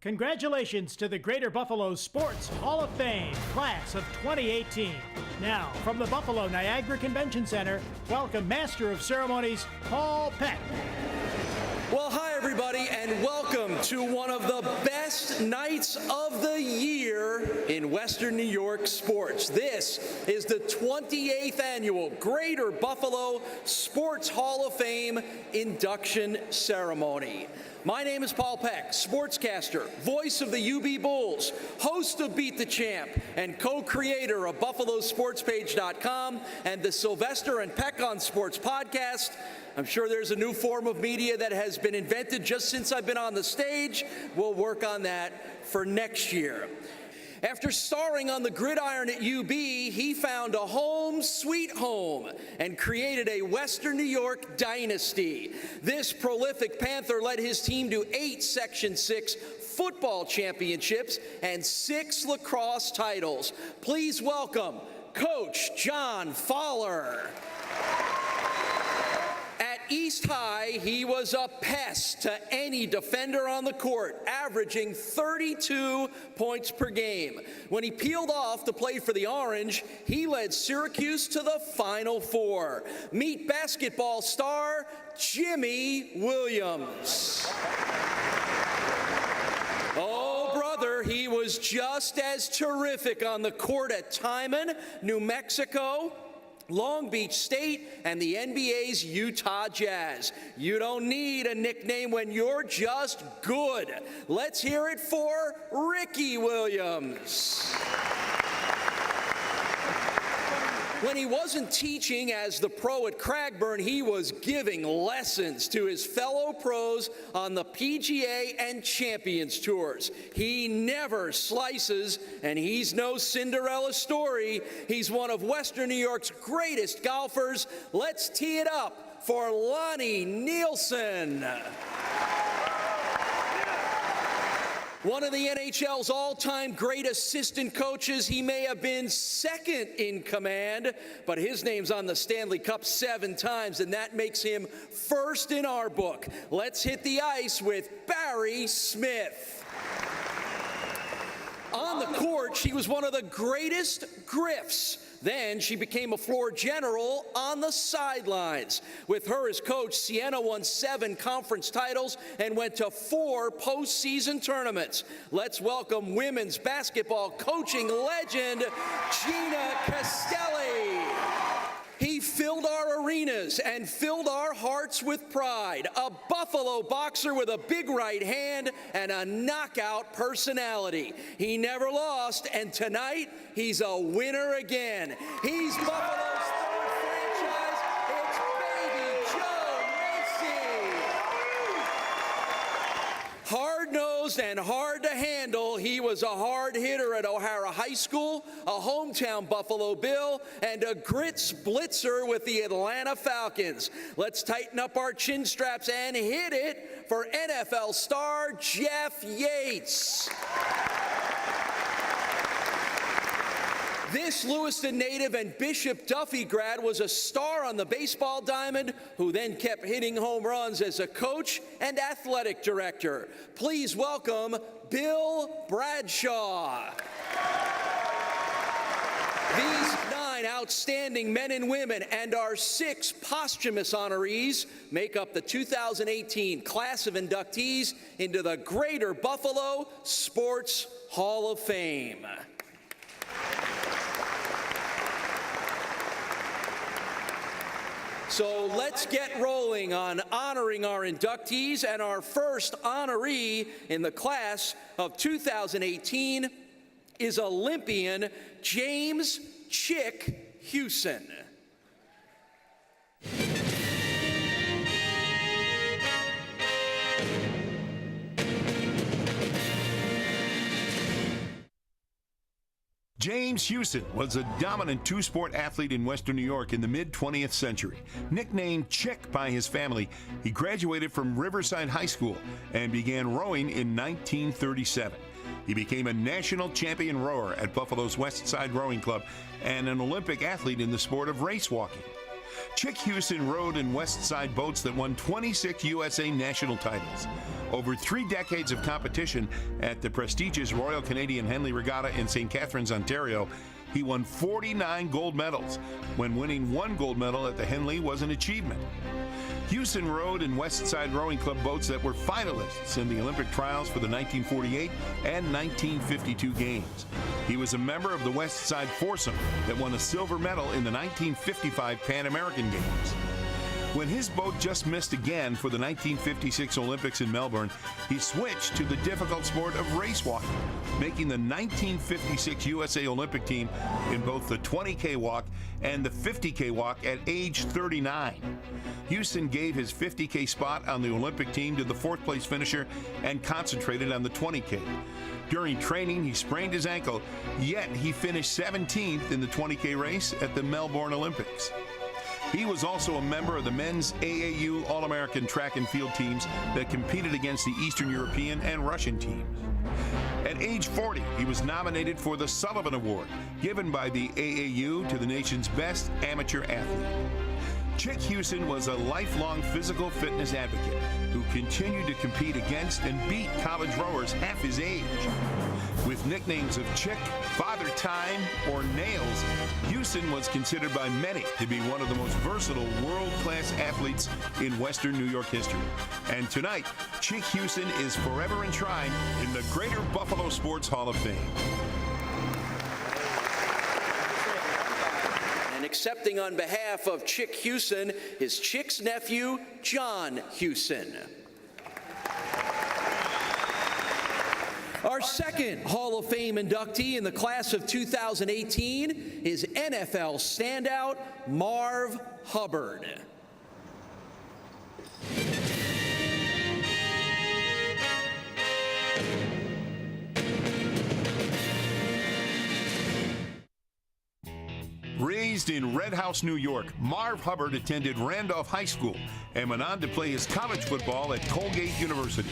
Congratulations to the Greater Buffalo Sports Hall of Fame class of 2018. Now, from the Buffalo Niagara Convention Center, welcome Master of Ceremonies, Paul Peck. Well, hi, everybody, and welcome to one of the best nights of the year in Western New York sports. This is the 28th annual Greater Buffalo Sports Hall of Fame induction ceremony. My name is Paul Peck, sportscaster, voice of the UB Bulls, host of Beat the Champ, and co-creator of BuffaloSportsPage.com and the Sylvester and Peck on Sports podcast. I'm sure there's a new form of media that has been invented just since I've been on the stage. We'll work on that for next year. After starring on the gridiron at UB, he found a home sweet home and created a Western New York dynasty. This prolific Panther led his team to 8 Section 6 football championships and 6 lacrosse titles. Please welcome Coach John Fowler. At East High, he was a pest to any defender on the court, averaging 32 points per game. When he peeled off to play for the Orange, he led Syracuse to the Final Four. Meet basketball star Jimmy Williams. Oh, brother, he was just as terrific on the court at Timon, New Mexico, Long Beach State, and the NBA's Utah Jazz. You don't need a nickname when you're just good. Let's hear it for Ricky Williams. When he wasn't teaching as the pro at Cragburn, he was giving lessons to his fellow pros on the PGA and Champions Tours. He never slices, and he's no Cinderella story. He's one of Western New York's greatest golfers. Let's tee it up for Lonnie Nielsen. One of the NHL's all-time great assistant coaches. He may have been second in command, but his name's on the Stanley Cup 7 times, and that makes him first in our book. Let's hit the ice with Barry Smith. On the court, she was one of the greatest griffs. Then she became a floor general on the sidelines. With her as coach, Siena won 7 conference titles and went to 4 postseason tournaments. Let's welcome women's basketball coaching legend, Gina Castelli. He filled our arenas and filled our hearts with pride. A Buffalo boxer with a big right hand and a knockout personality. He never lost, and tonight he's a winner again. He's Buffalo's third franchise. It's Baby Joe Macy. Hard-nosed and hard to handle, he was a hard hitter at O'Hara High School, a hometown Buffalo Bill, and a grits blitzer with the Atlanta Falcons. Let's tighten up our chin straps and hit it for NFL star Jeff Yates. This Lewiston native and Bishop Duffy grad was a star on the baseball diamond who then kept hitting home runs as a coach and athletic director. Please welcome Bill Bradshaw. These 9 outstanding men and women and our 6 posthumous honorees make up the 2018 class of inductees into the Greater Buffalo Sports Hall of Fame. So let's get rolling on honoring our inductees, and our first honoree in the class of 2018 is Olympian James Chick Hewson. James Hewson was a dominant 2-sport athlete in Western New York in the mid-20th century. Nicknamed Chick by his family, he graduated from Riverside High School and began rowing in 1937. He became a national champion rower at Buffalo's West Side Rowing Club and an Olympic athlete in the sport of race walking. Chick Houston rowed in West Side boats that won 26 USA national titles. Over 3 decades of competition at the prestigious Royal Canadian Henley Regatta in St. Catharines, Ontario, he won 49 gold medals, when winning 1 gold medal at the Henley was an achievement. Houston rowed in West Side Rowing Club boats that were finalists in the Olympic trials for the 1948 and 1952 games. He was a member of the West Side foursome that won a silver medal in the 1955 Pan American Games. When his boat just missed again for the 1956 Olympics in Melbourne, he switched to the difficult sport of race walking, making the 1956 USA Olympic team in both the 20K walk and the 50K walk at age 39. Houston gave his 50K spot on the Olympic team to the 4th place finisher and concentrated on the 20K. During training, he sprained his ankle, yet he finished 17th in the 20K race at the Melbourne Olympics. He was also a member of the men's AAU All-American track and field teams that competed against the Eastern European and Russian teams. At age 40, he was nominated for the Sullivan Award, given by the AAU to the nation's best amateur athlete. Chick Houston was a lifelong physical fitness advocate who continued to compete against and beat college rowers half his age. With nicknames of Chick, Father Time, or Nails, Houston was considered by many to be one of the most versatile world-class athletes in Western New York history. And tonight, Chick Houston is forever enshrined in the Greater Buffalo Sports Hall of Fame. And accepting on behalf of Chick Houston is Chick's nephew, John Houston. Our second Hall of Fame inductee in the class of 2018 is NFL standout Marv Hubbard. Raised in Red House, New York, Marv Hubbard attended Randolph High School and went on to play his college football at Colgate University.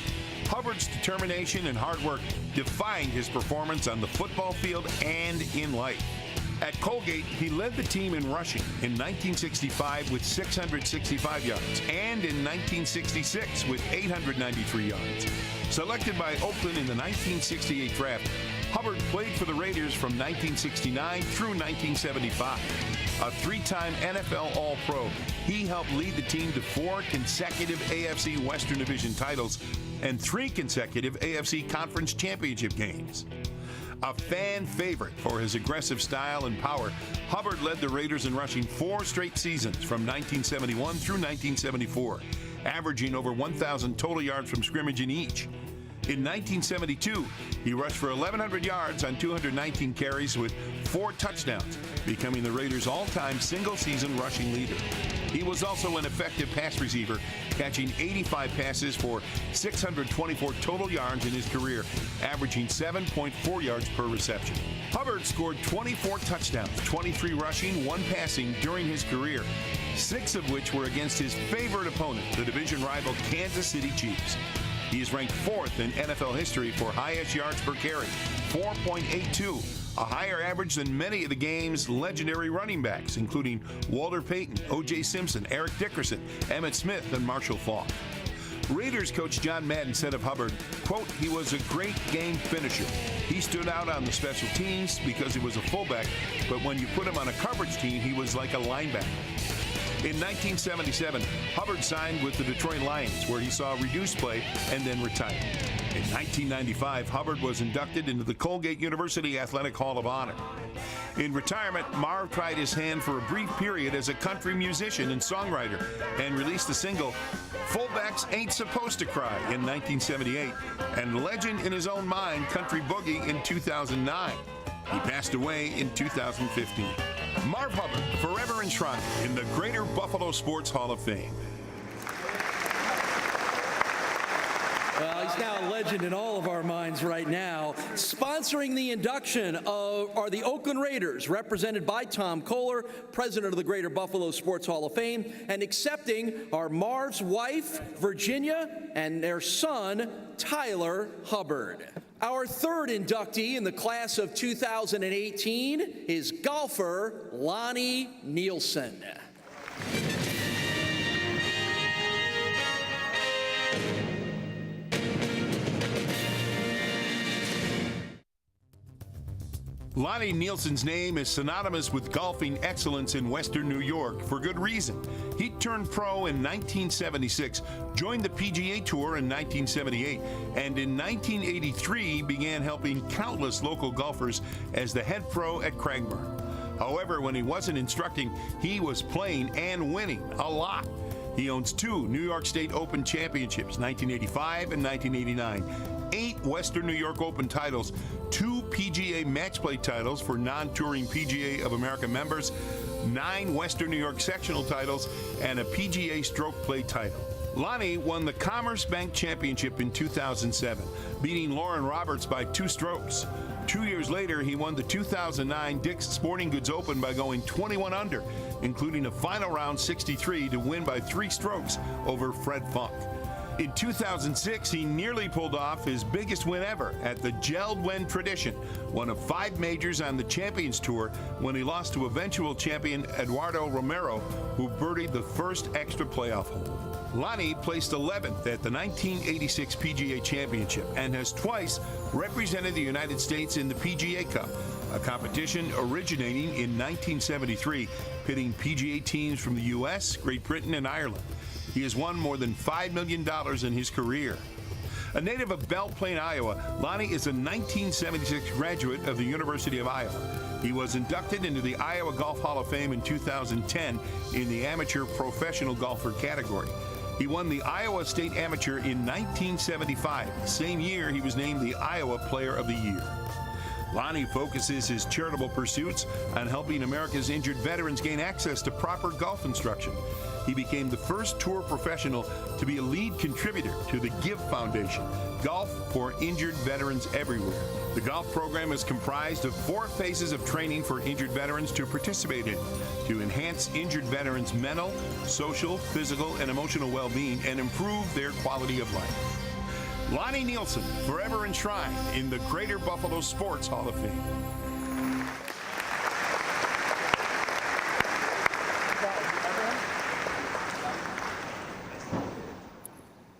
Hubbard's determination and hard work defined his performance on the football field and in life. At Colgate, he led the team in rushing in 1965 with 665 yards and in 1966 with 893 yards. Selected by Oakland in the 1968 draft, Hubbard played for the Raiders from 1969 through 1975. A 3-time NFL All-Pro, he helped lead the team to 4 consecutive AFC Western Division titles and 3 consecutive AFC Conference Championship games. A fan favorite for his aggressive style and power, Hubbard led the Raiders in rushing 4 straight seasons from 1971 through 1974, averaging over 1,000 total yards from scrimmage in each. In 1972, he rushed for 1,100 yards on 219 carries with 4 touchdowns, becoming the Raiders' all-time single-season rushing leader. He was also an effective pass receiver, catching 85 passes for 624 total yards in his career, averaging 7.4 yards per reception. Hubbard scored 24 touchdowns, 23 rushing, 1 passing during his career, 6 of which were against his favorite opponent, the division rival Kansas City Chiefs. He is ranked 4th in NFL history for highest yards per carry, 4.82, a higher average than many of the game's legendary running backs, including Walter Payton, O.J. Simpson, Eric Dickerson, Emmitt Smith, and Marshall Faulk. Raiders coach John Madden said of Hubbard, quote, "He was a great game finisher. He stood out on the special teams because he was a fullback, but when you put him on a coverage team, he was like a linebacker." In 1977, Hubbard signed with the Detroit Lions, where he saw reduced play and then retired. In 1995, Hubbard was inducted into the Colgate University Athletic Hall of Honor. In retirement, Marv tried his hand for a brief period as a country musician and songwriter and released the single "Fullbacks Ain't Supposed to Cry" in 1978 and Legend in His Own Mind, Country Boogie in 2009. He passed away in 2015. Marv Hubbard, forever enshrined in the Greater Buffalo Sports Hall of Fame. Well, he's now a legend in all of our minds right now. Sponsoring the induction are the Oakland Raiders, represented by Tom Kohler, president of the Greater Buffalo Sports Hall of Fame, and accepting are Marv's wife, Virginia, and their son, Tyler Hubbard. Our third inductee in the class of 2018 is golfer Lonnie Nielsen. Lonnie Nielsen's name is synonymous with golfing excellence in Western New York for good reason. He turned pro in 1976, joined the PGA Tour in 1978, and in 1983 began helping countless local golfers as the head pro at Craigburn. However, when he wasn't instructing, he was playing and winning a lot. He owns 2 New York State Open championships, 1985 and 1989, 8 Western New York Open titles, 2 PGA match play titles for non-touring PGA of America members, 9 Western New York sectional titles, and a PGA stroke play title. Lonnie won the Commerce Bank Championship in 2007, beating Lauren Roberts by 2 strokes. 2 years later, he won the 2009 Dick's Sporting Goods Open by going 21 under, including a final round 63 to win by 3 strokes over Fred Funk. In 2006, he nearly pulled off his biggest win ever at the Geldwen Tradition, one of 5 majors on the Champions Tour, when he lost to eventual champion Eduardo Romero, who birdied the first extra playoff hole. Lonnie placed 11th at the 1986 PGA Championship and has twice represented the United States in the PGA Cup, a competition originating in 1973, pitting PGA teams from the U.S., Great Britain, and Ireland. He has won more than $5 million in his career. A native of Belle Plaine, Iowa, Lonnie is a 1976 graduate of the University of Iowa. He was inducted into the Iowa Golf Hall of Fame in 2010 in the amateur professional golfer category. He won the Iowa State Amateur in 1975. The same year, he was named the Iowa Player of the Year. Lonnie focuses his charitable pursuits on helping America's injured veterans gain access to proper golf instruction. He became the first tour professional to be a lead contributor to the Give Foundation, Golf for Injured Veterans Everywhere. The golf program is comprised of 4 phases of training for injured veterans to participate in, to enhance injured veterans' mental, social, physical, and emotional well-being and improve their quality of life. Lonnie Nielsen, forever enshrined in the Greater Buffalo Sports Hall of Fame.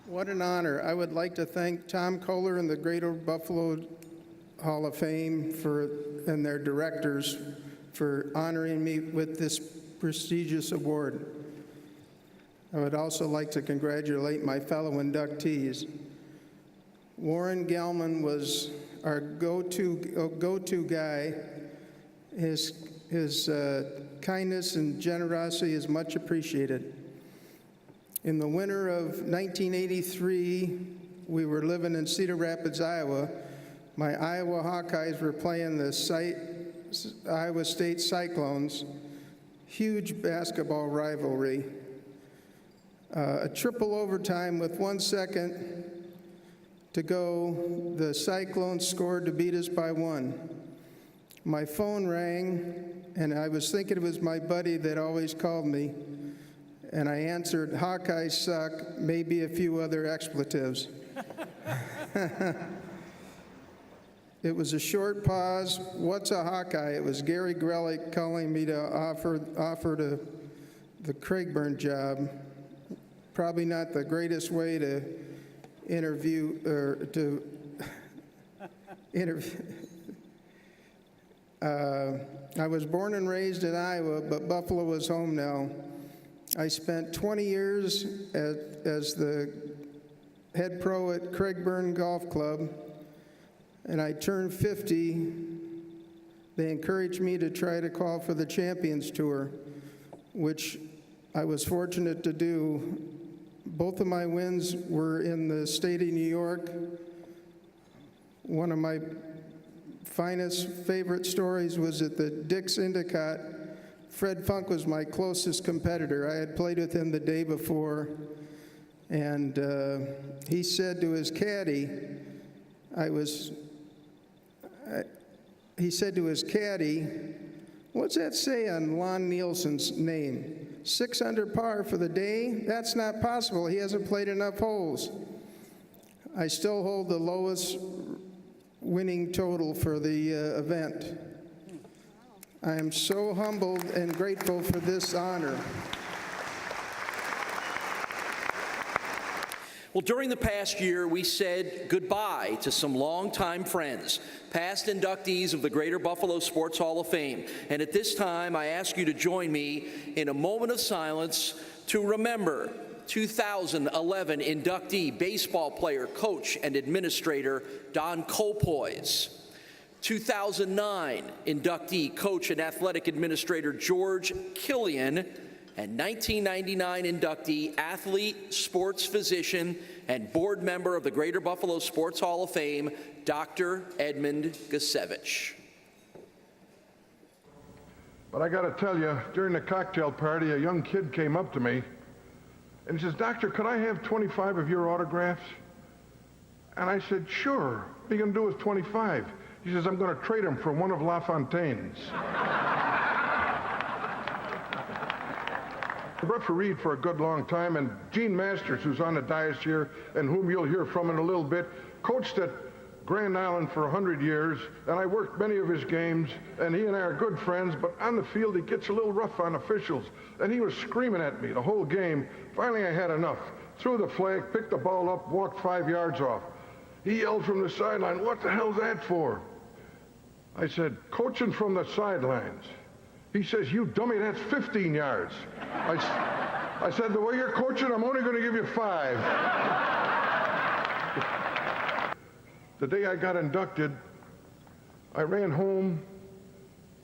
What an honor. I would like to thank Tom Kohler and the Greater Buffalo Hall of Fame and their directors for honoring me with this prestigious award. I would also like to congratulate my fellow inductees. Warren Gelman was our go-to guy. His kindness and generosity is much appreciated. In the winter of 1983, we were living in Cedar Rapids, Iowa. My Iowa Hawkeyes were playing the Iowa State Cyclones. Huge basketball rivalry. A triple overtime with 1 second to go. The Cyclones scored to beat us by 1. My phone rang, and I was thinking it was my buddy that always called me. And I answered, "Hawkeyes suck, maybe a few other expletives." It was a short pause. What's a Hawkeye? It was Gary Grelick calling me to offer the Craigburn job. Probably not the greatest way to interview or to interview. I was born and raised in Iowa, but Buffalo is home now. I spent 20 years as the head pro at Craigburn Golf Club, and I turned 50. They encouraged me to try to call for the Champions Tour, which I was fortunate to do. Both of my wins were in the state of New York. One of my favorite stories was at the Dick's Endicott. Fred Funk was my closest competitor. I had played with him the day before, and he said to his caddy, "What's that say on Lon Nielsen's name? 6 under par for the day? That's not possible. He hasn't played enough holes." I still hold the lowest winning total for the event. I am so humbled and grateful for this honor. Well, during the past year, we said goodbye to some longtime friends, past inductees of the Greater Buffalo Sports Hall of Fame. And at this time, I ask you to join me in a moment of silence to remember 2011 inductee, baseball player, coach, and administrator Don Colpoys. 2009 inductee, coach, and athletic administrator George Killian. And 1999 inductee, athlete, sports physician, and board member of the Greater Buffalo Sports Hall of Fame, Dr. Edmund Gusevich. But I got to tell you, during the cocktail party, a young kid came up to me, and he says, "Doctor, could I have 25 of your autographs?" And I said, "Sure. What are you going to do with 25? He says, "I'm going to trade them for one of LaFontaine's." Refereed for a good long time, and Gene Masters, who's on the dais here and whom you'll hear from in a little bit, coached at Grand Island for 100 years, and I worked many of his games, and he and I are good friends, but on the field he gets a little rough on officials, and he was screaming at me the whole game. Finally I had enough. Threw the flag, picked the ball up, walked 5 yards off. He yelled from the sideline, "What the hell's that for?" I said, "Coaching from the sidelines." He says, "You dummy, that's 15 yards. I said, "The way you're coaching, I'm only going to give you 5. The day I got inducted, I ran home,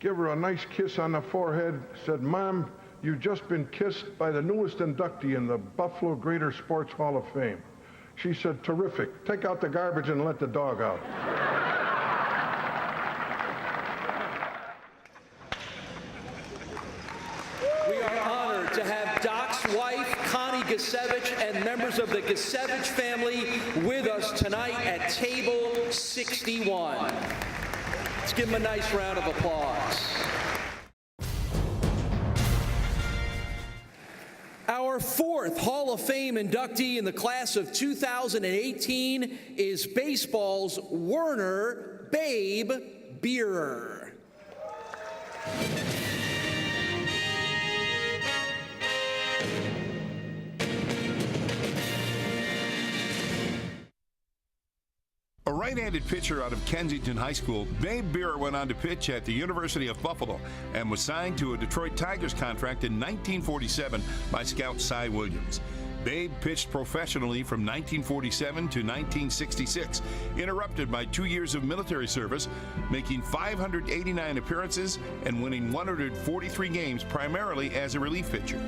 gave her a nice kiss on the forehead, said, "Mom, you've just been kissed by the newest inductee in the Buffalo Greater Sports Hall of Fame." She said, "Terrific. Take out the garbage and let the dog out." We are honored to have Doc's wife, Connie Gusevich, and members of the Gusevich family with us tonight at table 61. Let's give them a nice round of applause. Our fourth Hall of Fame inductee in the class of 2018 is baseball's Werner Babe Beerer. A right-handed pitcher out of Kensington High School, Babe Beerer went on to pitch at the University of Buffalo and was signed to a Detroit Tigers contract in 1947 by scout Cy Williams. Babe pitched professionally from 1947 to 1966, interrupted by 2 years of military service, making 589 appearances and winning 143 games primarily as a relief pitcher.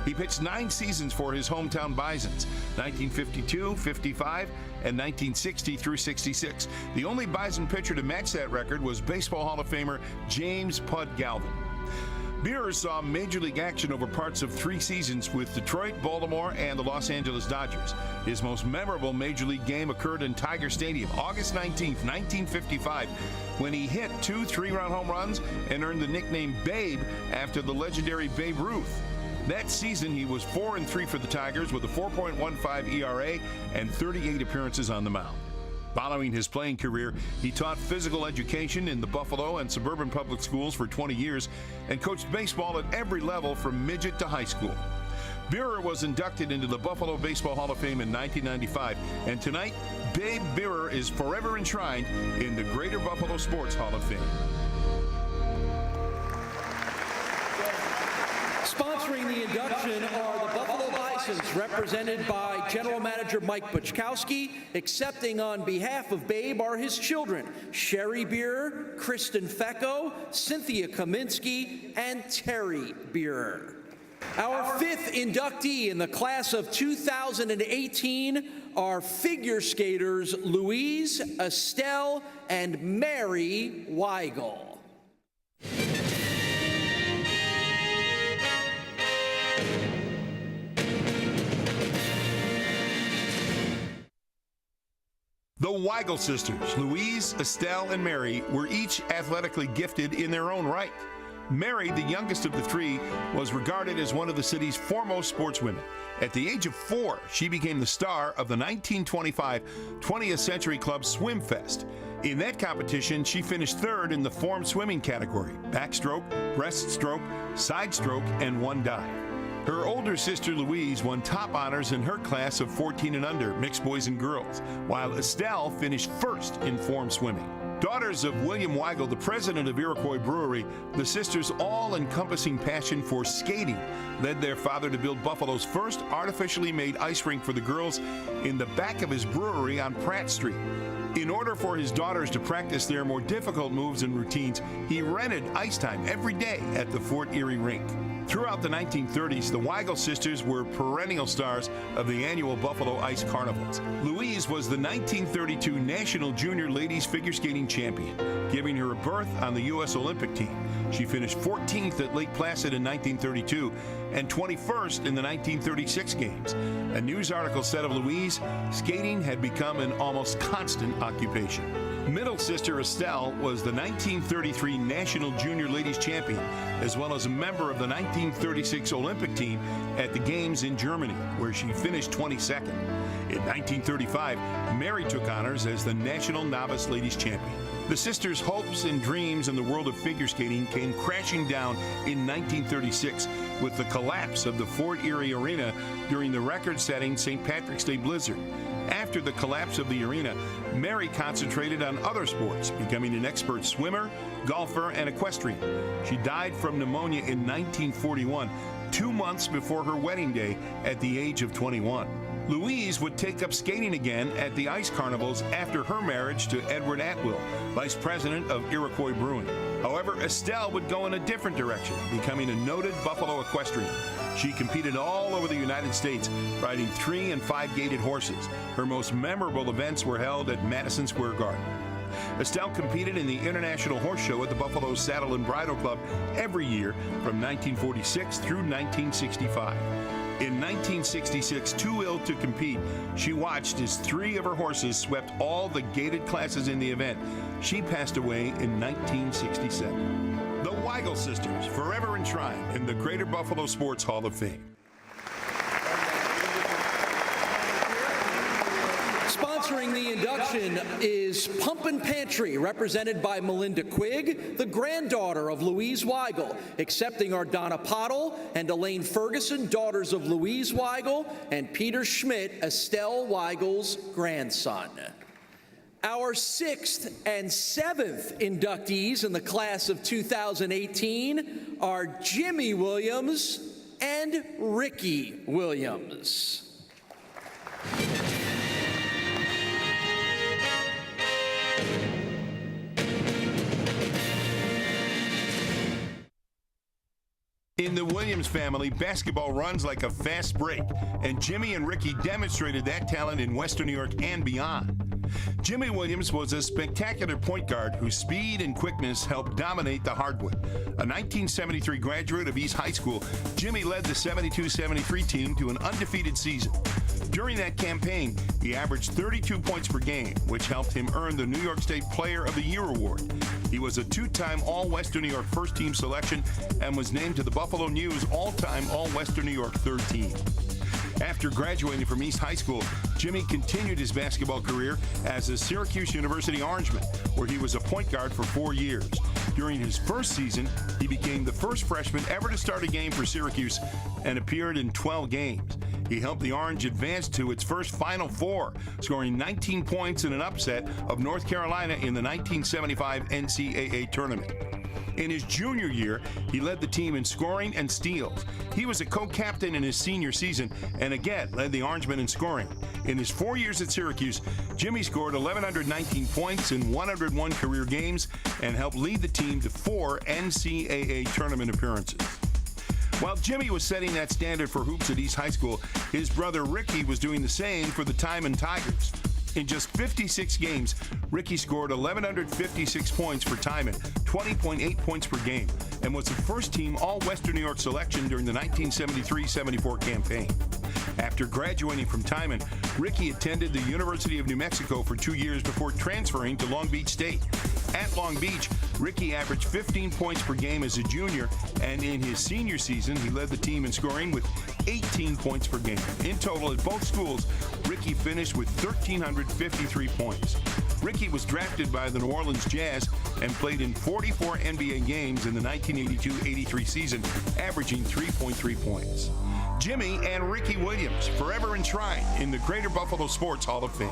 He pitched 9 seasons for his hometown Bisons, 1952, 55, and 1960 through 66. The only Bison pitcher to match that record was Baseball Hall of Famer James Pud Galvin. Beerer saw Major League action over parts of 3 seasons with Detroit, Baltimore, and the Los Angeles Dodgers. His most memorable Major League game occurred in Tiger Stadium, August 19, 1955, when he hit 2 3-run home runs and earned the nickname Babe after the legendary Babe Ruth. That season, he was 4-3 for the Tigers with a 4.15 ERA and 38 appearances on the mound. Following his playing career, he taught physical education in the Buffalo and suburban public schools for 20 years and coached baseball at every level from midget to high school. Beerer was inducted into the Buffalo Baseball Hall of Fame in 1995, and tonight, Babe Beerer is forever enshrined in the Greater Buffalo Sports Hall of Fame. Sponsoring the induction are the Buffalo Bisons, represented by General Manager Mike Buchkowski. Accepting on behalf of Babe are his children, Sherry Beerer, Kristen Fecco, Cynthia Kaminsky, and Terry Beerer. Our fifth inductee in the class of 2018 are figure skaters Louise, Estelle, and Mary Weigel. The Weigel sisters, Louise, Estelle, and Mary, were each athletically gifted in their own right. Mary, the youngest of the 3, was regarded as one of the city's foremost sportswomen. At the age of 4, she became the star of the 1925 20th Century Club Swim Fest. In that competition, she finished 3rd in the form swimming category, backstroke, breaststroke, side stroke, and 1 dive. Her older sister Louise won top honors in her class of 14 and under, mixed boys and girls, while Estelle finished first in form swimming. Daughters of William Weigel, the president of Iroquois Brewery, the sisters' all-encompassing passion for skating led their father to build Buffalo's first artificially made ice rink for the girls in the back of his brewery on Pratt Street. In order for his daughters to practice their more difficult moves and routines, he rented ice time every day at the Fort Erie rink. Throughout the 1930s, the Weigel sisters were perennial stars of the annual Buffalo Ice Carnivals. Louise was the 1932 National Junior Ladies Figure Skating Champion, giving her a berth on the U.S. Olympic team. She finished 14th at Lake Placid in 1932 and 21st in the 1936 Games. A news article said of Louise, skating had become an almost constant occupation. Middle sister Estelle was the 1933 National Junior Ladies Champion, as well as a member of the 1936 Olympic team at the Games in Germany, where she finished 22nd. In 1935, Mary took honors as the National Novice Ladies Champion. The sisters' hopes and dreams in the world of figure skating came crashing down in 1936 with the collapse of the Fort Erie Arena during the record-setting St. Patrick's Day blizzard. After the collapse of the arena, Mary concentrated on other sports, becoming an expert swimmer, golfer, and equestrian. She died from pneumonia in 1941, 2 months before her wedding day at the age of 21. Louise would take up skating again at the Ice Carnivals after her marriage to Edward Atwill, vice president of Iroquois Brewing. However, Estelle would go in a different direction, becoming a noted Buffalo equestrian. She competed all over the United States, riding 3- and 5-gated horses. Her most memorable events were held at Madison Square Garden. Estelle competed in the International Horse Show at the Buffalo Saddle and Bridle Club every year from 1946 through 1965. In 1966, too ill to compete, she watched as 3 of her horses swept all the gated classes in the event. She passed away in 1967. The Weigel sisters, forever enshrined in the Greater Buffalo Sports Hall of Fame. Sponsoring the induction is Pumpin' Pantry, represented by Melinda Quigg, the granddaughter of Louise Weigel, accepting are Donna Pottle and Elaine Ferguson, daughters of Louise Weigel, and Peter Schmidt, Estelle Weigel's grandson. Our 6th and 7th inductees in the class of 2018 are Jimmy Williams and Ricky Williams. In the Williams family, basketball runs like a fast break, and Jimmy and Ricky demonstrated that talent in Western New York and beyond. Jimmy Williams was a spectacular point guard whose speed and quickness helped dominate the hardwood. A 1973 graduate of East High School, Jimmy led the 72-73 team to an undefeated season. During that campaign, he averaged 32 points per game, which helped him earn the New York State Player of the Year award. He was a 2-time All-Western New York first-team selection and was named to the Buffalo News all-time All-Western New York third team. After graduating from East High School, Jimmy continued his basketball career as a Syracuse University Orangeman, where he was a point guard for 4 years. During his first season, he became the first freshman ever to start a game for Syracuse and appeared in 12 games. He helped the Orange advance to its first Final Four, scoring 19 points in an upset of North Carolina in the 1975 NCAA tournament. In his junior year, he led the team in scoring and steals. He was a co-captain in his senior season and again led the Orangemen in scoring. In his 4 years at Syracuse, Jimmy scored 1,119 points in 101 career games and helped lead the team to 4 NCAA tournament appearances. While Jimmy was setting that standard for hoops at East High School, his brother Ricky was doing the same for the Timon Tigers. In just 56 games, Ricky scored 1,156 points for Timon, 20.8 points per game, and was the first-team All-Western New York selection during the 1973-74 campaign. After graduating from Timon, Ricky attended the University of New Mexico for 2 years before transferring to Long Beach State. At Long Beach, Ricky averaged 15 points per game as a junior, and in his senior season, he led the team in scoring with 18 points per game. In total, at both schools, Ricky finished with 1,353 points. Ricky was drafted by the New Orleans Jazz and played in 44 NBA games in the 1982-83 season, averaging 3.3 points. Jimmy and Ricky Williams, forever enshrined in the Greater Buffalo Sports Hall of Fame.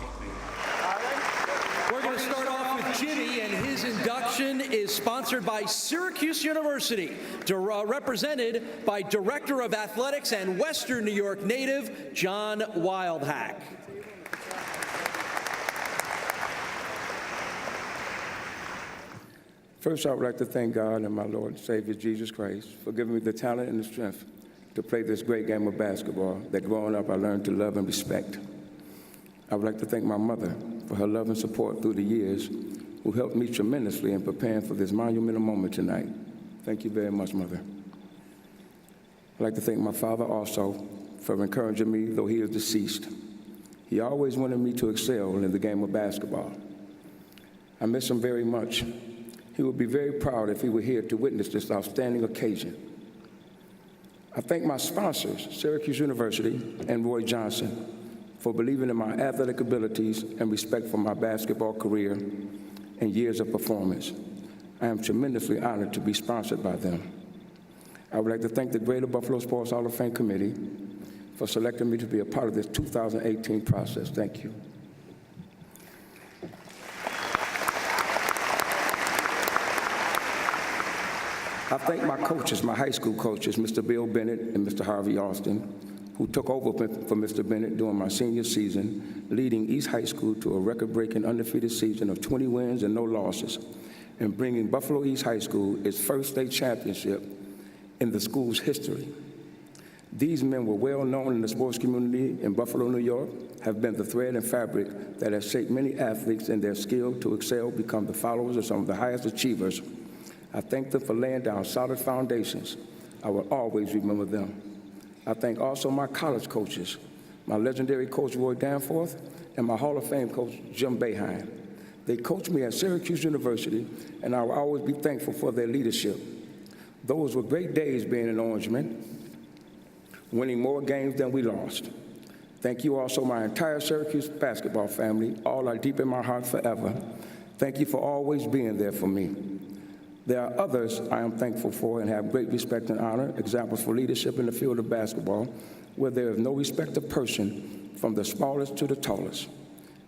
We're going to start off with Jimmy, and his induction is sponsored by Syracuse University, represented by Director of Athletics and Western New York native John Wildhack. First, I would like to thank God and my Lord and Savior Jesus Christ for giving me the talent and the strength to play this great game of basketball that growing up I learned to love and respect. I would like to thank my mother for her love and support through the years, who helped me tremendously in preparing for this monumental moment tonight. Thank you very much, Mother. I'd like to thank my father also for encouraging me, though he is deceased. He always wanted me to excel in the game of basketball. I miss him very much. He would be very proud if he were here to witness this outstanding occasion. I thank my sponsors, Syracuse University and Roy Johnson, for believing in my athletic abilities and respect for my basketball career and years of performance. I am tremendously honored to be sponsored by them. I would like to thank the Greater Buffalo Sports Hall of Fame Committee for selecting me to be a part of this 2018 process. Thank you. I thank my coaches, my high school coaches, Mr. Bill Bennett and Mr. Harvey Austin, who took over for Mr. Bennett during my senior season, leading East High School to a record-breaking undefeated season of 20 wins and no losses, and bringing Buffalo East High School its first state championship in the school's history. These men were well known in the sports community in Buffalo, New York, have been the thread and fabric that has shaped many athletes in their skill to excel, become the followers of some of the highest achievers. I thank them for laying down solid foundations. I will always remember them. I thank also my college coaches, my legendary coach Roy Danforth and my Hall of Fame coach Jim Boeheim. They coached me at Syracuse University, and I will always be thankful for their leadership. Those were great days being an Orangeman, winning more games than we lost. Thank you also, my entire Syracuse basketball family. All are deep in my heart forever. Thank you for always being there for me. There are others I am thankful for and have great respect and honor, examples for leadership in the field of basketball, where there is no respect of person from the smallest to the tallest.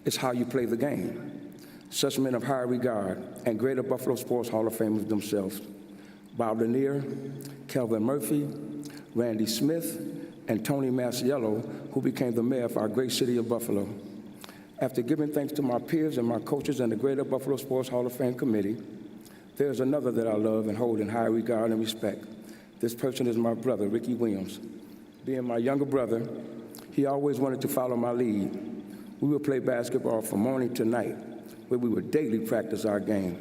It's how you play the game. Such men of high regard and Greater Buffalo Sports Hall of Famers themselves. Bob Lanier, Kelvin Murphy, Randy Smith, and Tony Masiello, who became the mayor of our great city of Buffalo. After giving thanks to my peers and my coaches and the Greater Buffalo Sports Hall of Fame Committee, there's another that I love and hold in high regard and respect. This person is my brother, Ricky Williams. Being my younger brother, he always wanted to follow my lead. We would play basketball from morning to night, where we would daily practice our game.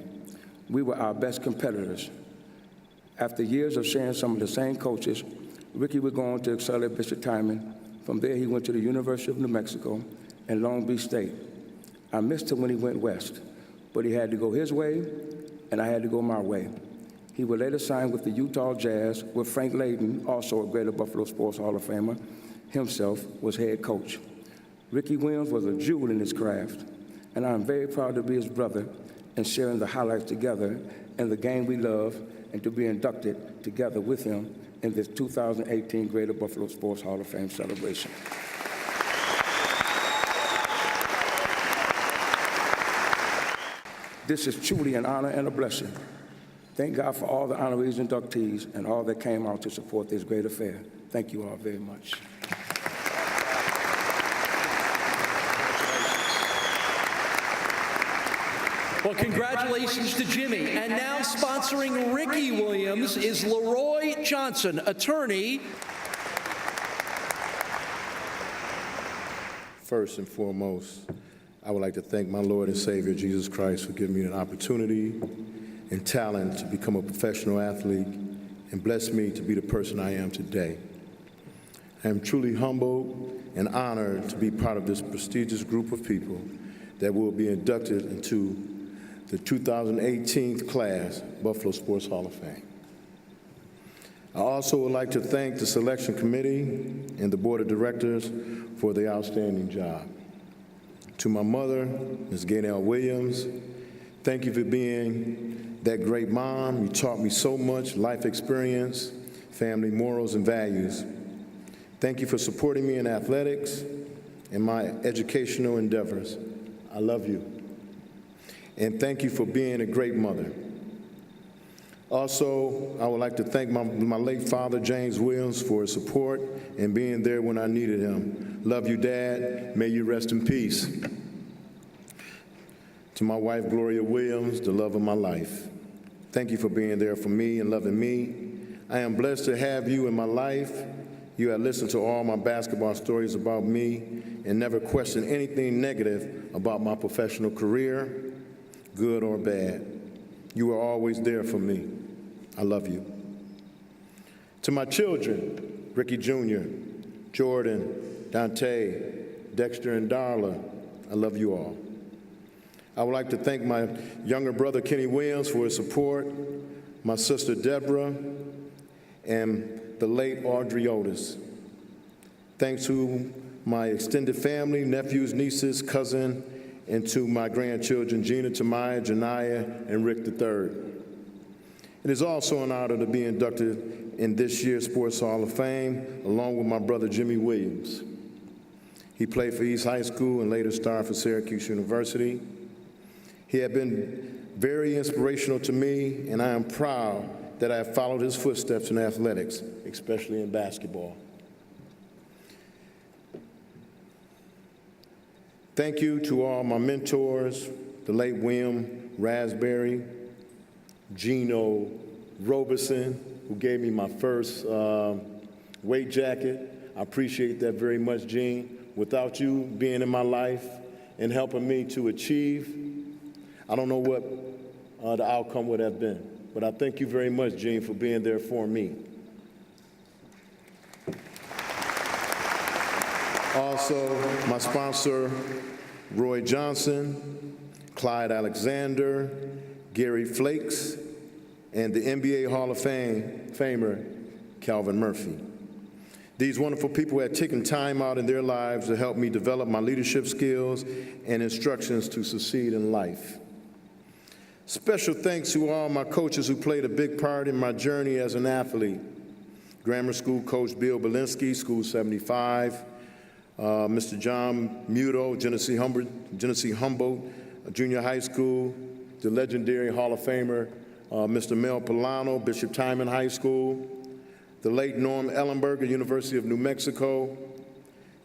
We were our best competitors. After years of sharing some of the same coaches, Ricky would go on to excel at Bishop Timon. From there, he went to the University of New Mexico and Long Beach State. I missed him when he went west, but he had to go his way, and I had to go my way. He would later sign with the Utah Jazz, where Frank Layden, also a Greater Buffalo Sports Hall of Famer, himself was head coach. Ricky Williams was a jewel in his craft, and I'm very proud to be his brother and sharing the highlights together and the game we love, and to be inducted together with him in this 2018 Greater Buffalo Sports Hall of Fame celebration. This is truly an honor and a blessing. Thank God for all the honorees and inductees and all that came out to support this great affair. Thank you all very much. Well, congratulations to Jimmy. And now sponsoring Ricky Williams is Leroy Johnson, attorney. First and foremost, I would like to thank my Lord and Savior, Jesus Christ, for giving me an opportunity and talent to become a professional athlete and bless me to be the person I am today. I am truly humbled and honored to be part of this prestigious group of people that will be inducted into the 2018 class Buffalo Sports Hall of Fame. I also would like to thank the selection committee and the board of directors for the outstanding job. To my mother, Ms. Gaynell Williams, thank you for being that great mom. You taught me so much life experience, family morals, and values. Thank you for supporting me in athletics and my educational endeavors. I love you. And thank you for being a great mother. Also, I would like to thank my late father, James Williams, for his support and being there when I needed him. Love you, Dad. May you rest in peace. To my wife, Gloria Williams, the love of my life, thank you for being there for me and loving me. I am blessed to have you in my life. You have listened to all my basketball stories about me and never questioned anything negative about my professional career, good or bad. You were always there for me. I love you. To my children, Ricky Jr., Jordan, Dante, Dexter, and Darla, I love you all. I would like to thank my younger brother, Kenny Williams, for his support, my sister, Deborah, and the late Audrey Otis. Thanks to my extended family, nephews, nieces, cousin, and to my grandchildren, Gina, Tamaya, Janaya, and Rick III. It is also an honor to be inducted in this year's Sports Hall of Fame, along with my brother, Jimmy Williams. He played for East High School and later starred for Syracuse University. He had been very inspirational to me, and I am proud that I have followed his footsteps in athletics, especially in basketball. Thank you to all my mentors, the late William Raspberry, Gino Robeson, who gave me my first weight jacket. I appreciate that very much, Gene. Without you being in my life and helping me to achieve, I don't know what the outcome would have been. But I thank you very much, Gene, for being there for me. Also, my sponsor, Roy Johnson, Clyde Alexander, Gary Flakes, and the NBA Hall of Famer, Calvin Murphy. These wonderful people had taken time out in their lives to help me develop my leadership skills and instructions to succeed in life. Special thanks to all my coaches who played a big part in my journey as an athlete. Grammar School coach Bill Belinsky, School 75, Mr. John Muto, Genesee Humboldt Junior High School, the legendary Hall of Famer, Mr. Mel Polano, Bishop Timon High School, the late Norm Ellenberger, University of New Mexico,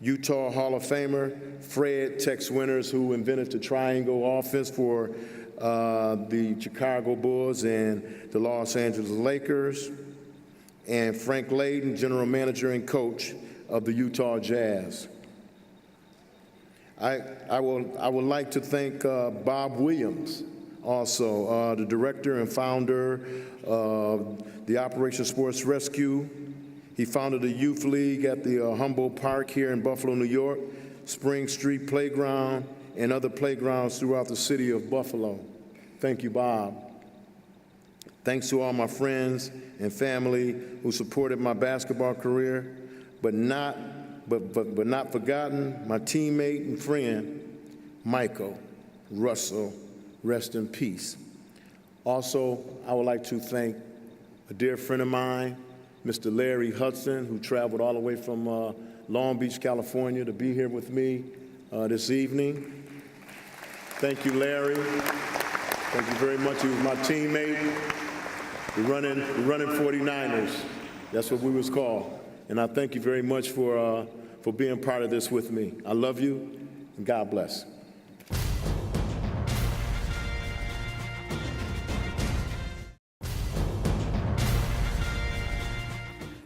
Utah Hall of Famer, Fred Tex Winters, who invented the triangle offense for the Chicago Bulls and the Los Angeles Lakers, and Frank Layden, general manager and coach of the Utah Jazz. I would like to thank Bob Williams, also the director and founder of the Operation Sports Rescue. He founded a youth league at the Humboldt Park here in Buffalo, New York, Spring Street Playground, and other playgrounds throughout the city of Buffalo. Thank you, Bob. Thanks to all my friends and family who supported my basketball career, but not forgotten, my teammate and friend, Michael Russell, rest in peace. Also, I would like to thank a dear friend of mine, Mr. Larry Hudson, who traveled all the way from Long Beach, California to be here with me this evening. Thank you, Larry. Thank you very much. He was my teammate. We're running 49ers. That's what we was called. And I thank you very much for being part of this with me. I love you, and God bless.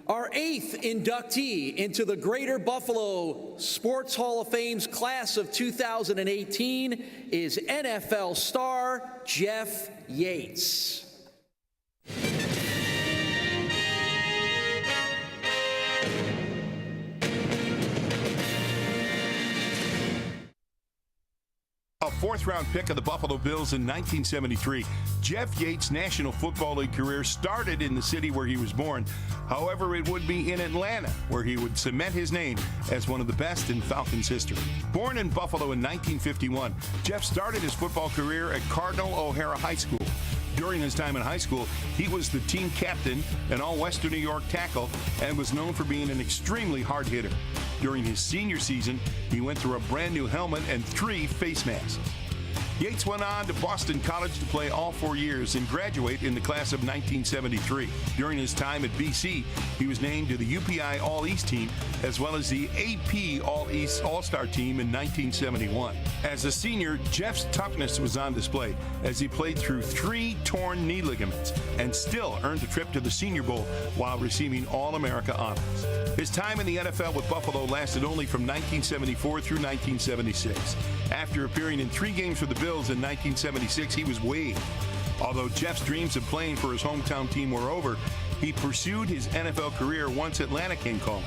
Our 8th inductee into the Greater Buffalo Sports Hall of Fame's class of 2018 is NFL star Jeff Yates. fourth-round pick of the Buffalo Bills in 1973, Jeff Yates' National Football League career started in the city where he was born. However, it would be in Atlanta where he would cement his name as one of the best in Falcons history. Born in Buffalo in 1951, Jeff started his football career at Cardinal O'Hara High School. During his time in high school, he was the team captain, an all-Western New York tackle, and was known for being an extremely hard hitter. During his senior season, he went through a brand new helmet and 3 face masks. Yates went on to Boston College to play all 4 years and graduate in the class of 1973. During his time at BC, he was named to the UPI All-East team as well as the AP All-East All-Star team in 1971. As a senior, Jeff's toughness was on display as he played through 3 torn knee ligaments and still earned a trip to the Senior Bowl while receiving All-America honors. His time in the NFL with Buffalo lasted only from 1974 through 1976. After appearing in 3 games for the Bills in 1976, he was waived. Although Jeff's dreams of playing for his hometown team were over, he pursued his NFL career once Atlanta came calling.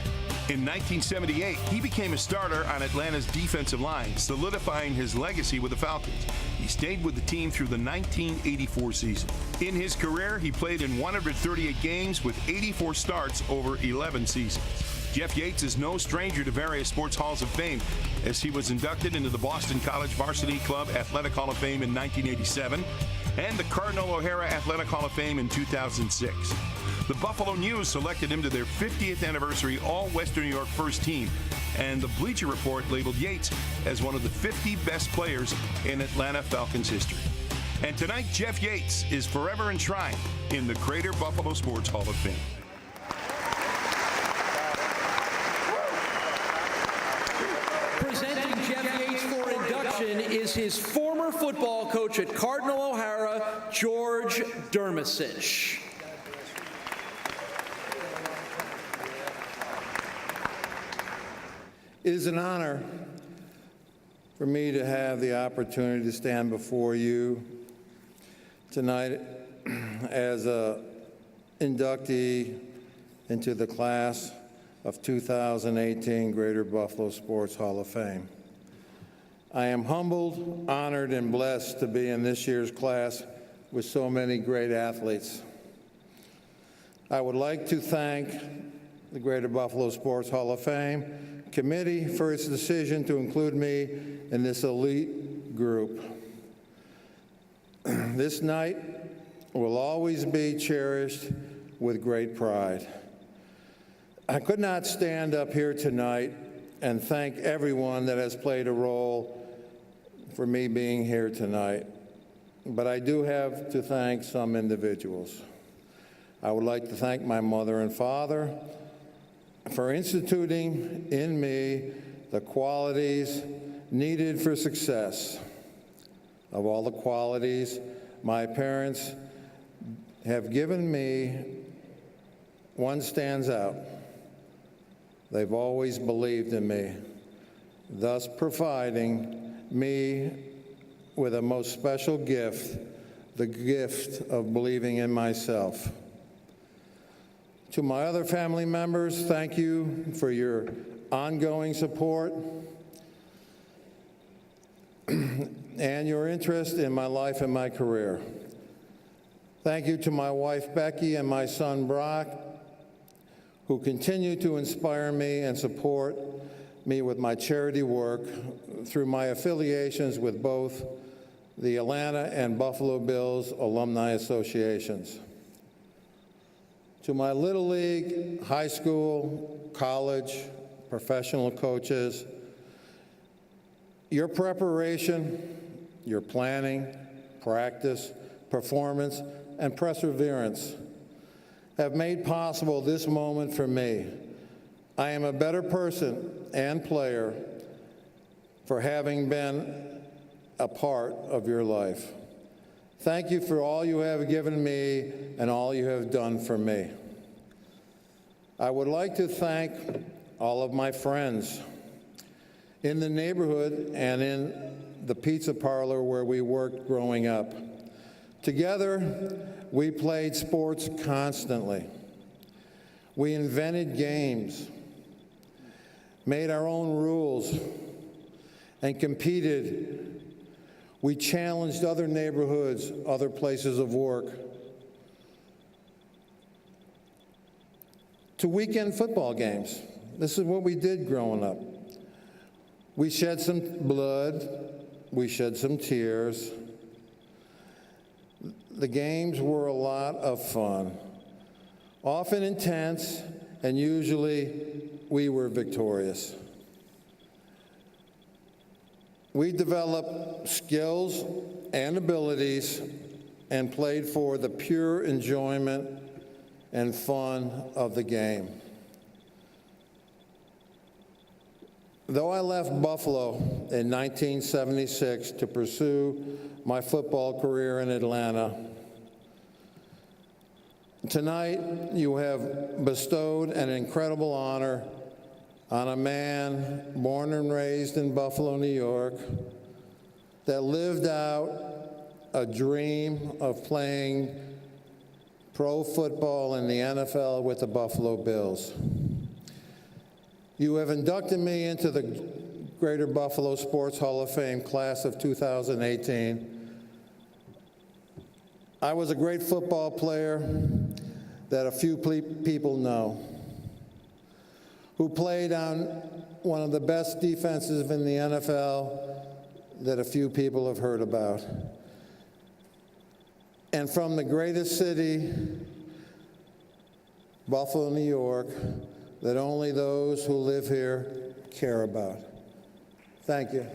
In 1978, he became a starter on Atlanta's defensive line, solidifying his legacy with the Falcons. He stayed with the team through the 1984 season. In his career, he played in 138 games with 84 starts over 11 seasons. Jeff Yates is no stranger to various sports halls of fame, as he was inducted into the Boston College Varsity Club Athletic Hall of Fame in 1987 and the Cardinal O'Hara Athletic Hall of Fame in 2006. The Buffalo News selected him to their 50th anniversary All-Western New York first team, and the Bleacher Report labeled Yates as one of the 50 best players in Atlanta Falcons history. And tonight, Jeff Yates is forever enshrined in the Greater Buffalo Sports Hall of Fame. Presenting Jeff Yates for induction is his former football coach at Cardinal O'Hara, George Dermisich. It is an honor for me to have the opportunity to stand before you tonight as an inductee into the class of 2018 Greater Buffalo Sports Hall of Fame. I am humbled, honored, and blessed to be in this year's class with so many great athletes. I would like to thank the Greater Buffalo Sports Hall of Fame committee for its decision to include me in this elite group. This night will always be cherished with great pride. I could not stand up here tonight and thank everyone that has played a role for me being here tonight, but I do have to thank some individuals. I would like to thank my mother and father for instituting in me the qualities needed for success. Of all the qualities my parents have given me, one stands out. They've always believed in me, thus providing me with a most special gift, the gift of believing in myself. To my other family members, thank you for your ongoing support and your interest in my life and my career. Thank you to my wife, Becky, and my son, Brock, who continue to inspire me and support me with my charity work through my affiliations with both the Atlanta and Buffalo Bills Alumni Associations. To my Little League, high school, college, professional coaches, your preparation, your planning, practice, performance, and perseverance have made possible this moment for me. I am a better person and player for having been a part of your life. Thank you for all you have given me and all you have done for me. I would like to thank all of my friends in the neighborhood and in the pizza parlor where we worked growing up. Together, we played sports constantly. We invented games, made our own rules, and competed We challenged other neighborhoods, other places of work, to weekend football games. This is what we did growing up. We shed some blood, we shed some tears. The games were a lot of fun, often intense, and usually we were victorious. We developed skills and abilities and played for the pure enjoyment and fun of the game. Though I left Buffalo in 1976 to pursue my football career in Atlanta, tonight you have bestowed an incredible honor on a man born and raised in Buffalo, New York, that lived out a dream of playing pro football in the NFL with the Buffalo Bills. You have inducted me into the Greater Buffalo Sports Hall of Fame class of 2018. I was a great football player that a few people know, who played on one of the best defenses in the NFL that a few people have heard about, and from the greatest city, Buffalo, New York, that only those who live here care about. Thank you.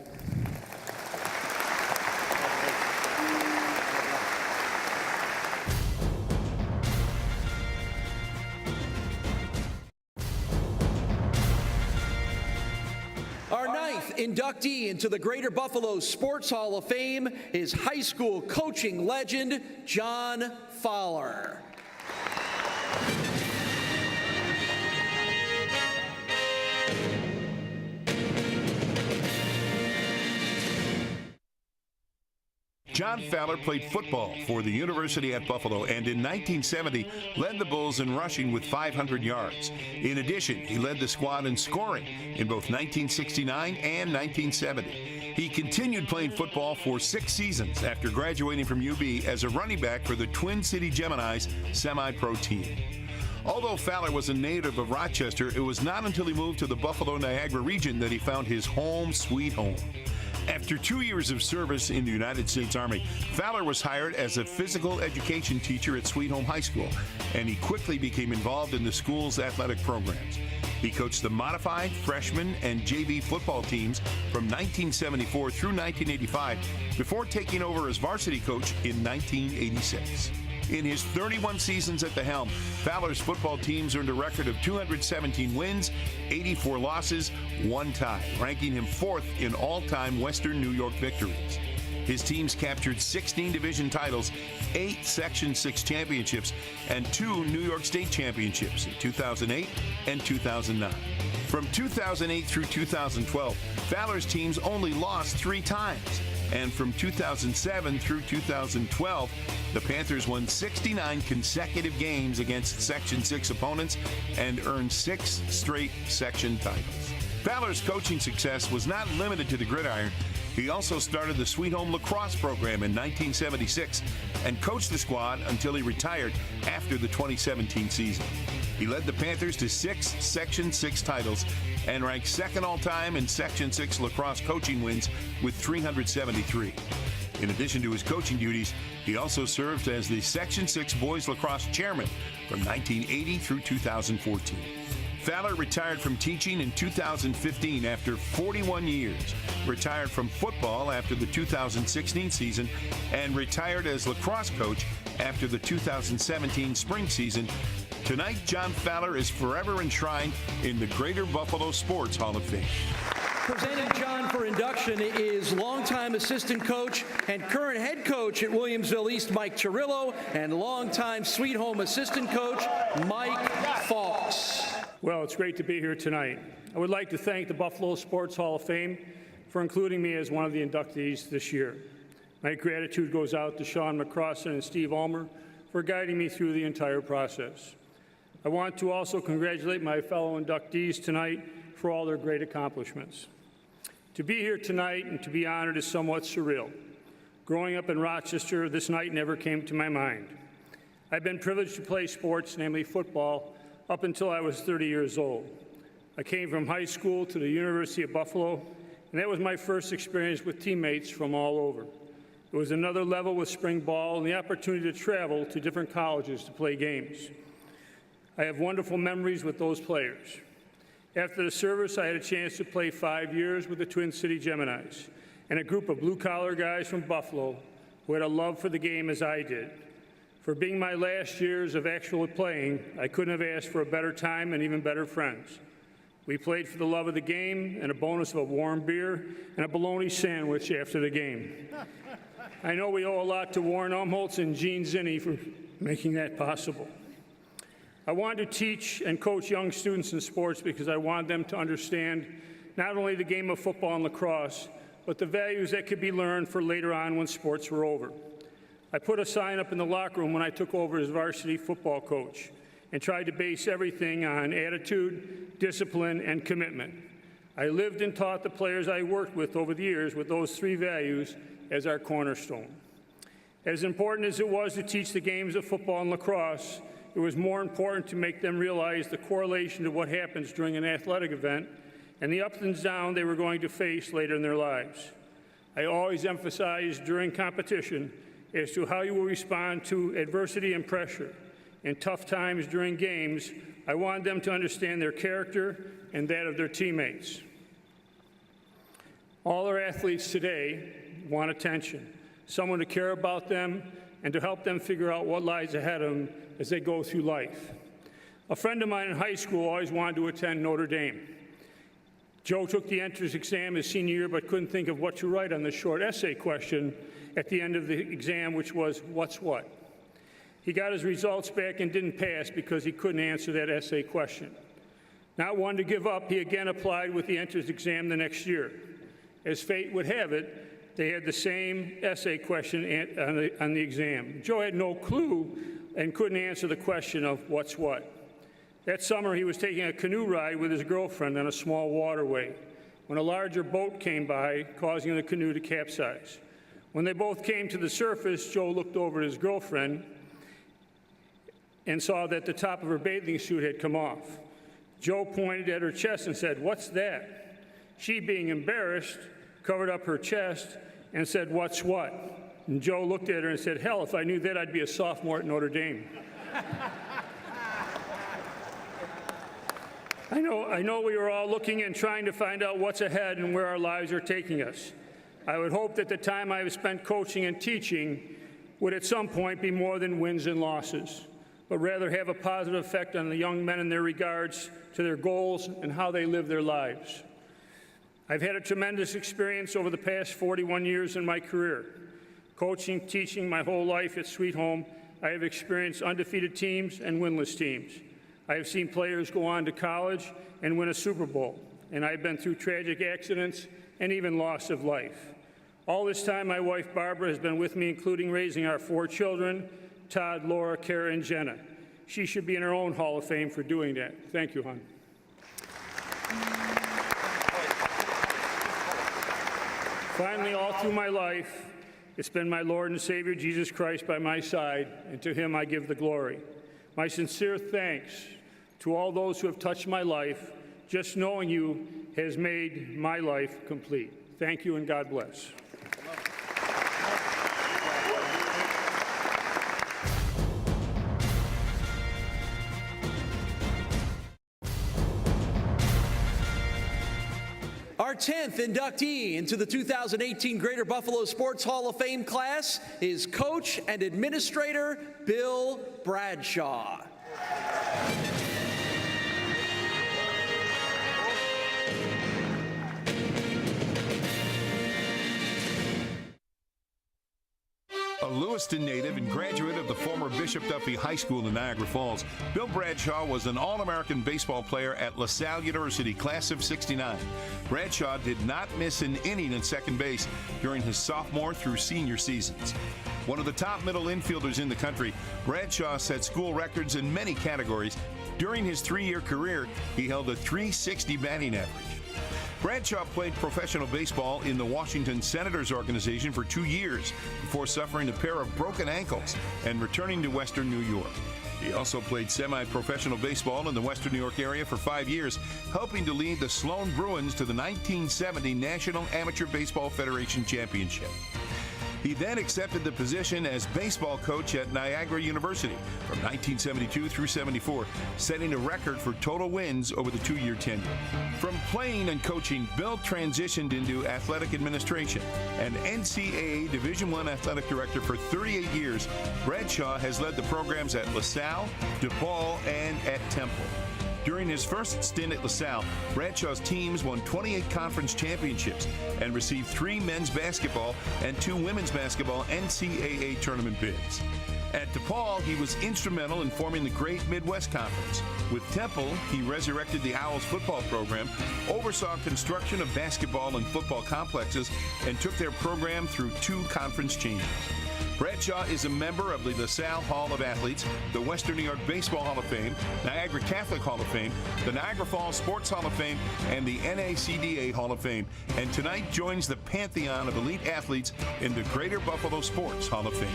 Our ninth inductee into the Greater Buffalo Sports Hall of Fame is high school coaching legend John Fowler. John Fowler played football for the University at Buffalo and in 1970 led the Bulls in rushing with 500 yards. In addition, he led the squad in scoring in both 1969 and 1970. He continued playing football for 6 seasons after graduating from UB as a running back for the Twin City Geminis semi-pro team. Although Fowler was a native of Rochester, it was not until he moved to the Buffalo-Niagara region that he found his home sweet home. After 2 years of service in the United States Army, Fowler was hired as a physical education teacher at Sweet Home High School, and he quickly became involved in the school's athletic programs. He coached the modified, freshman, and JV football teams from 1974 through 1985 before taking over as varsity coach in 1986. In his 31 seasons at the helm, Fowler's football teams earned a record of 217 wins, 84 losses, 1 tie, ranking him 4th in all-time Western New York victories. His teams captured 16 division titles, 8 Section 6 championships, and 2 New York State championships in 2008 and 2009. From 2008 through 2012, Fowler's teams only lost 3 times. And from 2007 through 2012, the Panthers won 69 consecutive games against Section 6 opponents and earned 6 straight section titles. Fowler's coaching success was not limited to the gridiron. He also started the Sweet Home lacrosse program in 1976 and coached the squad until he retired after the 2017 season. He led the Panthers to 6 Section 6 titles and ranked 2nd all-time in Section 6 lacrosse coaching wins with 373. In addition to his coaching duties, he also served as the Section 6 boys lacrosse chairman from 1980 through 2014. Fowler retired from teaching in 2015 after 41 years, retired from football after the 2016 season, and retired as lacrosse coach after the 2017 spring season. Tonight, John Fowler is forever enshrined in the Greater Buffalo Sports Hall of Fame. Presenting John for induction is longtime assistant coach and current head coach at Williamsville East, Mike Chirillo, and longtime Sweet Home assistant coach, Mike Falks. Well, it's great to be here tonight. I would like to thank the Buffalo Sports Hall of Fame for including me as one of the inductees this year. My gratitude goes out to Sean McCrossan and Steve Ulmer for guiding me through the entire process. I want to also congratulate my fellow inductees tonight for all their great accomplishments. To be here tonight and to be honored is somewhat surreal. Growing up in Rochester, this night never came to my mind. I've been privileged to play sports, namely football, up until I was 30 years old. I came from high school to the University of Buffalo, and that was my first experience with teammates from all over. It was another level with spring ball and the opportunity to travel to different colleges to play games. I have wonderful memories with those players. After the service, I had a chance to play 5 years with the Twin City Geminis and a group of blue-collar guys from Buffalo who had a love for the game as I did. For being my last years of actually playing, I couldn't have asked for a better time and even better friends. We played for the love of the game and a bonus of a warm beer and a bologna sandwich after the game. I know we owe a lot to Warren Umholtz and Gene Zinni for making that possible. I wanted to teach and coach young students in sports because I wanted them to understand not only the game of football and lacrosse, but the values that could be learned for later on when sports were over. I put a sign up in the locker room when I took over as varsity football coach and tried to base everything on attitude, discipline, and commitment. I lived and taught the players I worked with over the years with those three values as our cornerstone. As important as it was to teach the games of football and lacrosse, it was more important to make them realize the correlation to what happens during an athletic event and the ups and downs they were going to face later in their lives. I always emphasized during competition as to how you will respond to adversity and pressure. In tough times during games, I wanted them to understand their character and that of their teammates. All our athletes today want attention, someone to care about them and to help them figure out what lies ahead of them as they go through life. A friend of mine in high school always wanted to attend Notre Dame. Joe took the entrance exam his senior year but couldn't think of what to write on the short essay question at the end of the exam, which was, "What's what?" He got his results back and didn't pass because he couldn't answer that essay question. Not one to give up, he again applied with the entrance exam the next year. As fate would have it, they had the same essay question on the exam. Joe had no clue and couldn't answer the question of what's what. That summer, he was taking a canoe ride with his girlfriend on a small waterway when a larger boat came by, causing the canoe to capsize. When they both came to the surface, Joe looked over at his girlfriend and saw that the top of her bathing suit had come off. Joe pointed at her chest and said, "What's that?" She, being embarrassed, covered up her chest and said, "What's what?" And Joe looked at her and said, "Hell, if I knew that, I'd be a sophomore at Notre Dame." I know we were all looking and trying to find out what's ahead and where our lives are taking us. I would hope that the time I have spent coaching and teaching would at some point be more than wins and losses, but rather have a positive effect on the young men in their regards to their goals and how they live their lives. I've had a tremendous experience over the past 41 years in my career. Coaching, teaching my whole life at Sweet Home, I have experienced undefeated teams and winless teams. I have seen players go on to college and win a Super Bowl, and I've been through tragic accidents and even loss of life. All this time, my wife Barbara has been with me, including raising our 4 children, Todd, Laura, Kara, and Jenna. She should be in her own Hall of Fame for doing that. Thank you, hon. Finally, all through my life, it's been my Lord and Savior, Jesus Christ, by my side, and to him I give the glory. My sincere thanks to all those who have touched my life. Just knowing you has made my life complete. Thank you, and God bless. Our 10th inductee into the 2018 Greater Buffalo Sports Hall of Fame class is Coach and Administrator Bill Bradshaw. A Lewiston native and graduate of the former Bishop Duffy High School in Niagara Falls, Bill Bradshaw was an All-American baseball player at LaSalle University, class of '69. Bradshaw did not miss an inning at second base during his sophomore through senior seasons. One of the top middle infielders in the country, Bradshaw set school records in many categories. During his 3-year career, he held a .360 batting average. Bradshaw played professional baseball in the Washington Senators organization for 2 years before suffering a pair of broken ankles and returning to Western New York. He also played semi-professional baseball in the Western New York area for 5 years, helping to lead the Sloan Bruins to the 1970 National Amateur Baseball Federation Championship. He then accepted the position as baseball coach at Niagara University from 1972 through 74, setting a record for total wins over the 2-year tenure. From playing and coaching, Bill transitioned into athletic administration, and NCAA Division I athletic director for 38 years. Bradshaw has led the programs at LaSalle, DePaul, and at Temple. During his first stint at LaSalle, Bradshaw's teams won 28 conference championships and received 3 men's basketball and 2 women's basketball NCAA tournament bids. At DePaul, he was instrumental in forming the Great Midwest Conference. With Temple, he resurrected the Owls football program, oversaw construction of basketball and football complexes, and took their program through 2 conference changes. Bradshaw is a member of the LaSalle Hall of Athletes, the Western New York Baseball Hall of Fame, Niagara Catholic Hall of Fame, the Niagara Falls Sports Hall of Fame, and the NACDA Hall of Fame, and tonight joins the pantheon of elite athletes in the Greater Buffalo Sports Hall of Fame.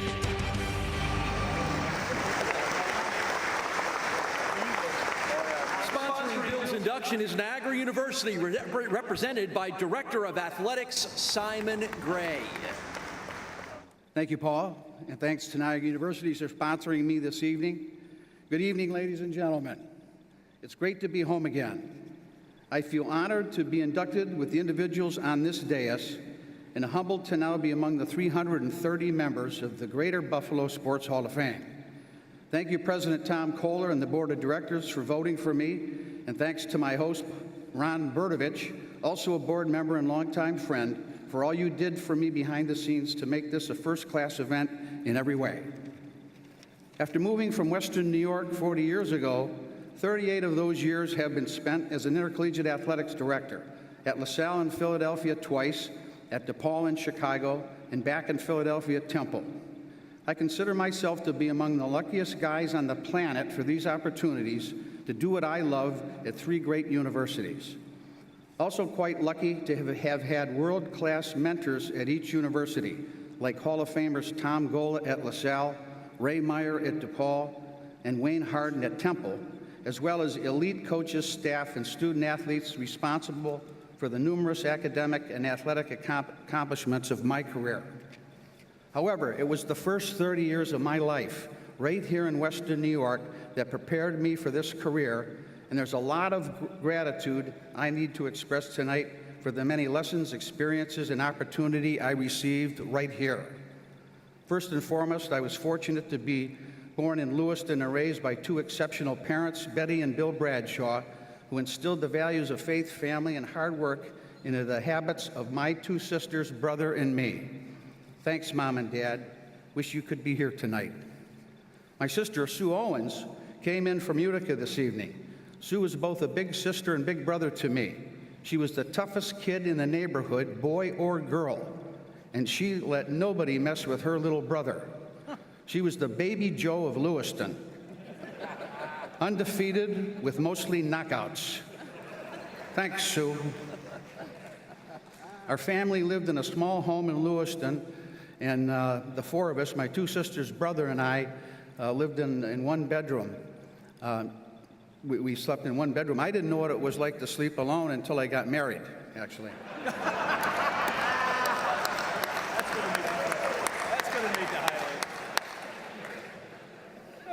Sponsoring Bill's induction is Niagara University, represented by Director of Athletics Simon Gray. Thank you, Paul, and thanks to Niagara University for sponsoring me this evening. Good evening, ladies and gentlemen. It's great to be home again. I feel honored to be inducted with the individuals on this dais and humbled to now be among the 330 members of the Greater Buffalo Sports Hall of Fame. Thank you, President Tom Kohler and the Board of Directors for voting for me, and thanks to my host, Ron Berdovich, also a board member and longtime friend, for all you did for me behind the scenes to make this a first-class event in every way. After moving from Western New York 40 years ago, 38 of those years have been spent as an intercollegiate athletics director at LaSalle in Philadelphia twice, at DePaul in Chicago, and back in Philadelphia at Temple. I consider myself to be among the luckiest guys on the planet for these opportunities to do what I love at 3 great universities. Also quite lucky to have had world-class mentors at each university, like Hall of Famers Tom Gola at LaSalle, Ray Meyer at DePaul, and Wayne Harden at Temple, as well as elite coaches, staff, and student athletes responsible for the numerous academic and athletic accomplishments of my career. However, it was the first 30 years of my life, right here in Western New York, that prepared me for this career. And there's a lot of gratitude I need to express tonight for the many lessons, experiences, and opportunity I received right here. First and foremost, I was fortunate to be born in Lewiston and raised by 2 exceptional parents, Betty and Bill Bradshaw, who instilled the values of faith, family, and hard work into the habits of my 2 sisters, brother, and me. Thanks, Mom and Dad. Wish you could be here tonight. My sister, Sue Owens, came in from Utica this evening. Sue was both a big sister and big brother to me. She was the toughest kid in the neighborhood, boy or girl, and she let nobody mess with her little brother. She was the Baby Joe of Lewiston, undefeated with mostly knockouts. Thanks, Sue. Our family lived in a small home in Lewiston, and the 4 of us, my 2 sisters, brother, and I, lived in 1 bedroom. We slept in 1 bedroom. I didn't know what it was like to sleep alone until I got married, actually. That's going to make the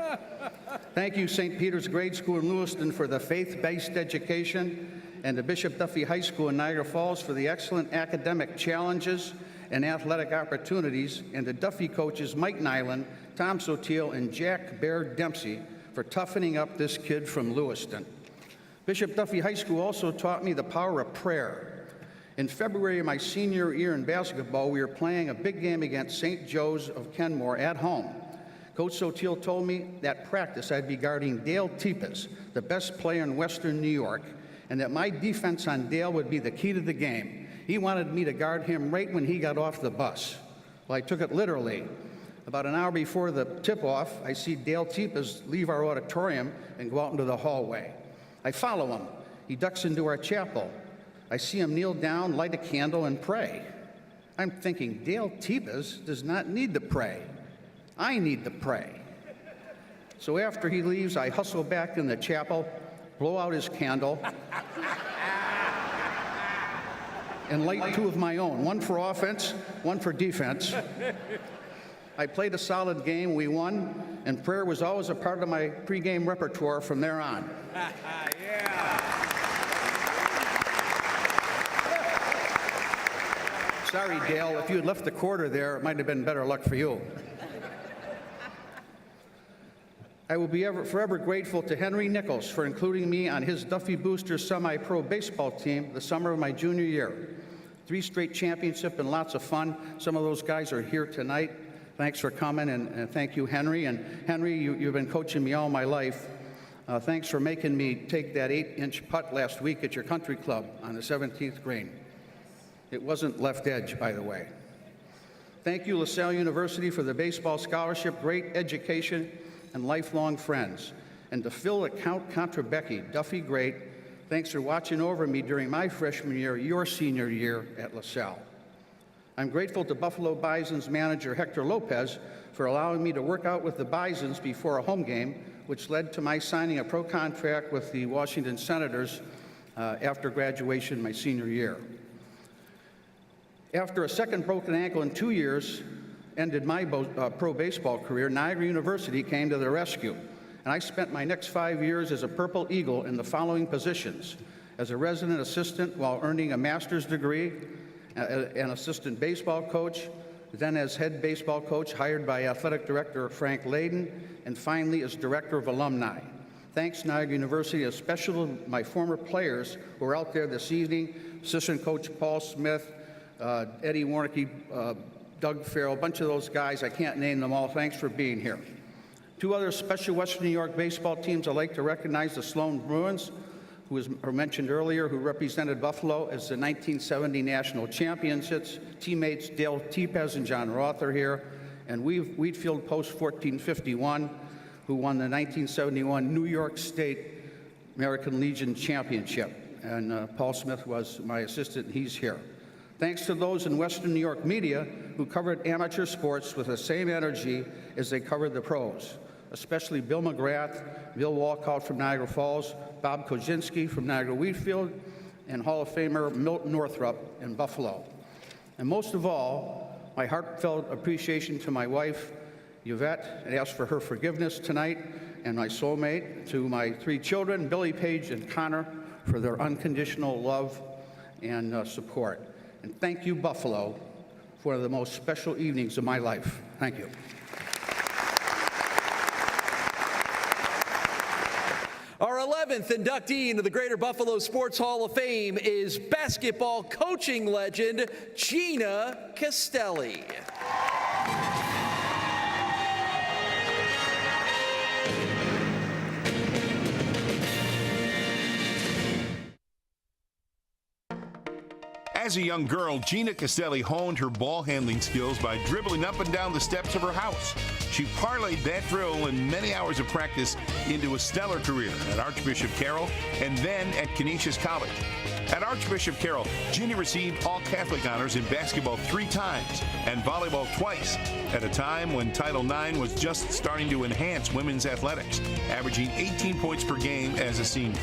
highlight. Thank you, St. Peter's Grade School in Lewiston, for the faith-based education, and the Bishop Duffy High School in Niagara Falls for the excellent academic challenges and athletic opportunities, and the Duffy coaches Mike Nyland, Tom Sotil, and Jack Bear Dempsey for toughening up this kid from Lewiston. Bishop Duffy High School also taught me the power of prayer. In February of my senior year in basketball, we were playing a big game against St. Joe's of Kenmore at home. Coach Sotil told me that practice I'd be guarding Dale Tepas, the best player in Western New York, and that my defense on Dale would be the key to the game. He wanted me to guard him right when he got off the bus. Well, I took it literally. About an hour before the tip-off, I see Dale Tepas leave our auditorium and go out into the hallway. I follow him. He ducks into our chapel. I see him kneel down, light a candle, and pray. I'm thinking, Dale Tepes does not need to pray. I need to pray. So after he leaves, I hustle back in the chapel, blow out his candle, and light two of my own, one for offense, one for defense. I played a solid game, we won, and prayer was always a part of my pregame repertoire from there on. Sorry, Dale, if you had left the quarter there, it might have been better luck for you. I will be forever grateful to Henry Nichols for including me on his Duffy Boosters semi-pro baseball team the summer of my junior year. 3 straight championships and lots of fun. Some of those guys are here tonight. Thanks for coming, and thank you, Henry. And Henry, you've been coaching me all my life. Thanks for making me take that 8-inch putt last week at your country club on the 17th green. It wasn't left edge, by the way. Thank you, LaSalle University, for the baseball scholarship, great education, and lifelong friends. And to Phil Contrabecchi, Duffy great, thanks for watching over me during my freshman year, your senior year at LaSalle. I'm grateful to Buffalo Bison's manager, Hector Lopez, for allowing me to work out with the Bisons before a home game, which led to my signing a pro contract with the Washington Senators after graduation my senior year. After a second broken ankle in 2 years ended my pro baseball career, Niagara University came to the rescue, and I spent my next 5 years as a Purple Eagle in the following positions: as a resident assistant while earning a master's degree, an assistant baseball coach, then as head baseball coach hired by athletic director Frank Layden, and finally as director of alumni. Thanks, Niagara University, especially to my former players who are out there this evening: assistant coach Paul Smith, Eddie Warnicki, Doug Farrell, a bunch of those guys. I can't name them all. Thanks for being here. 2 other special Western New York baseball teams I'd like to recognize: the Sloan Bruins, who was mentioned earlier, who represented Buffalo as the 1970 national championships. Teammates Dale Tepes and John Roth are here. And Wheatfield Post 1451, who won the 1971 New York State American Legion Championship. And Paul Smith was my assistant, and he's here. Thanks to those in Western New York media who covered amateur sports with the same energy as they covered the pros, especially Bill McGrath, Bill Walcott from Niagara Falls, Bob Kozinski from Niagara Wheatfield, and Hall of Famer Milton Northrup in Buffalo. And most of all, my heartfelt appreciation to my wife, Yvette, and ask for her forgiveness tonight, and my soulmate, to my 3 children, Billy, Paige, and Connor, for their unconditional love and support. And thank you, Buffalo, for one of the most special evenings of my life. Thank you. Our 11th inductee into the Greater Buffalo Sports Hall of Fame is basketball coaching legend Gina Castelli. As a young girl, Gina Castelli honed her ball handling skills by dribbling up and down the steps of her house. She parlayed that drill and many hours of practice into a stellar career at Archbishop Carroll and then at Canisius College. At Archbishop Carroll, Gina received all Catholic honors in basketball 3 times and volleyball twice, at a time when Title IX was just starting to enhance women's athletics, averaging 18 points per game as a senior.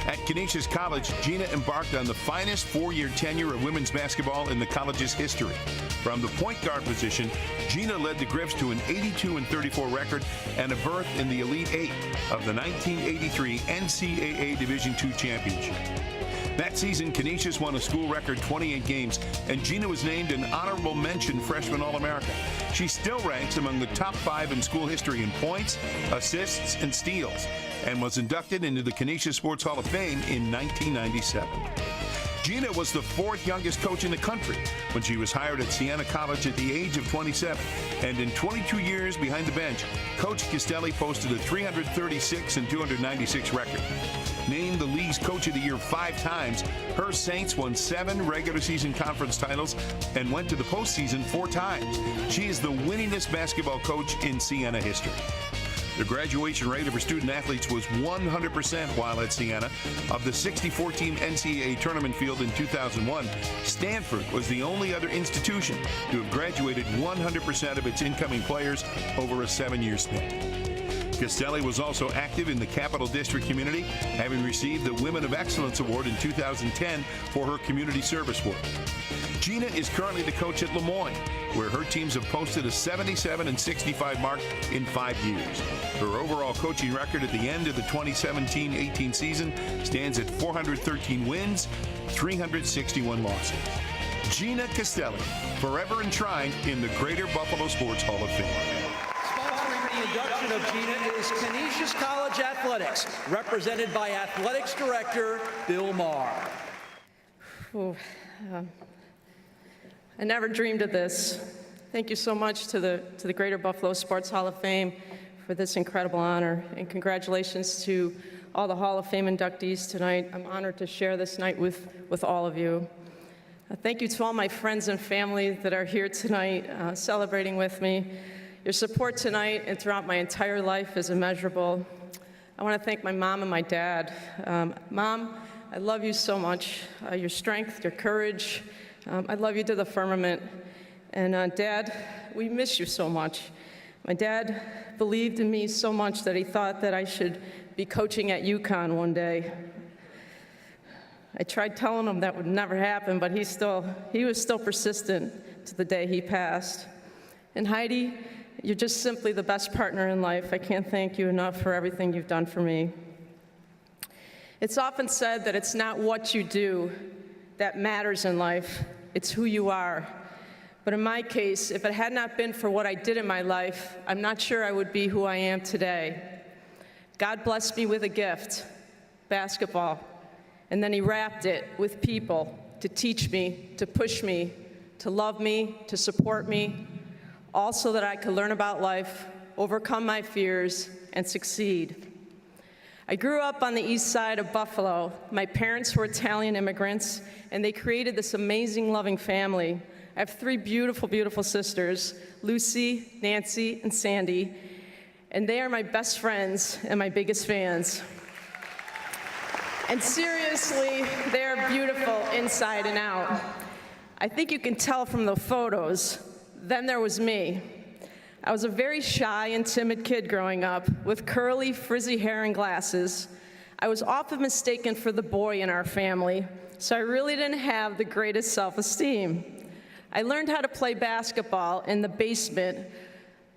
At Canisius College, Gina embarked on the finest 4-year tenure of women's basketball in the college's history. From the point guard position, Gina led the Griffs to an 82-34 record and a berth in the Elite 8 of the 1983 NCAA Division II championship. That season, Canisius won a school record 28 games, and Gina was named an honorable mention freshman All-America. She still ranks among the top 5 in school history in points, assists, and steals, and was inducted into the Canisius Sports Hall of Fame in 1997. Gina was the 4th youngest coach in the country when she was hired at Siena College at the age of 27. And in 22 years behind the bench, Coach Castelli posted a 336 and 296 record. Named the league's Coach of the Year 5 times, her Saints won 7 regular season conference titles and went to the postseason 4 times. She is the winningest basketball coach in Siena history. The graduation rate of her student athletes was 100% while at Siena. Of the 64-team NCAA tournament field in 2001, Stanford was the only other institution to have graduated 100% of its incoming players over a 7-year span. Castelli was also active in the Capital District community, having received the Women of Excellence Award in 2010 for her community service work. Gina is currently the coach at Lemoyne, where her teams have posted a 77-65 mark in 5 years. Her overall coaching record at the end of the 2017-18 season stands at 413 wins, 361 losses. Gina Castelli, forever enshrined in the Greater Buffalo Sports Hall of Fame. Sponsoring the induction of Gina is Canisius College Athletics, represented by Athletics Director Bill Maher. I never dreamed of this. Thank you so much to the Greater Buffalo Sports Hall of Fame for this incredible honor, and congratulations to all the Hall of Fame inductees tonight. I'm honored to share this night with all of you. Thank you to all my friends and family that are here tonight celebrating with me. Your support tonight and throughout my entire life is immeasurable. I want to thank my mom and my dad. Mom, I love you so much. Your strength, your courage, I love you to the firmament. And Dad, we miss you so much. My dad believed in me so much that he thought that I should be coaching at UConn one day. I tried telling him that would never happen, but he was still persistent to the day he passed. And Heidi, you're just simply the best partner in life. I can't thank you enough for everything you've done for me. It's often said that it's not what you do that matters in life, it's who you are. But in my case, if it had not been for what I did in my life, I'm not sure I would be who I am today. God blessed me with a gift, basketball, and then he wrapped it with people to teach me, to push me, to love me, to support me, all so that I could learn about life, overcome my fears, and succeed. I grew up on the east side of Buffalo. My parents were Italian immigrants, and they created this amazing, loving family. I have 3 beautiful, beautiful sisters, Lucy, Nancy, and Sandy, and they are my best friends and my biggest fans. And seriously, they're beautiful inside and out. I think you can tell from the photos. Then there was me. I was a very shy and timid kid growing up with curly, frizzy hair and glasses. I was often mistaken for the boy in our family, so I really didn't have the greatest self-esteem. I learned how to play basketball in the basement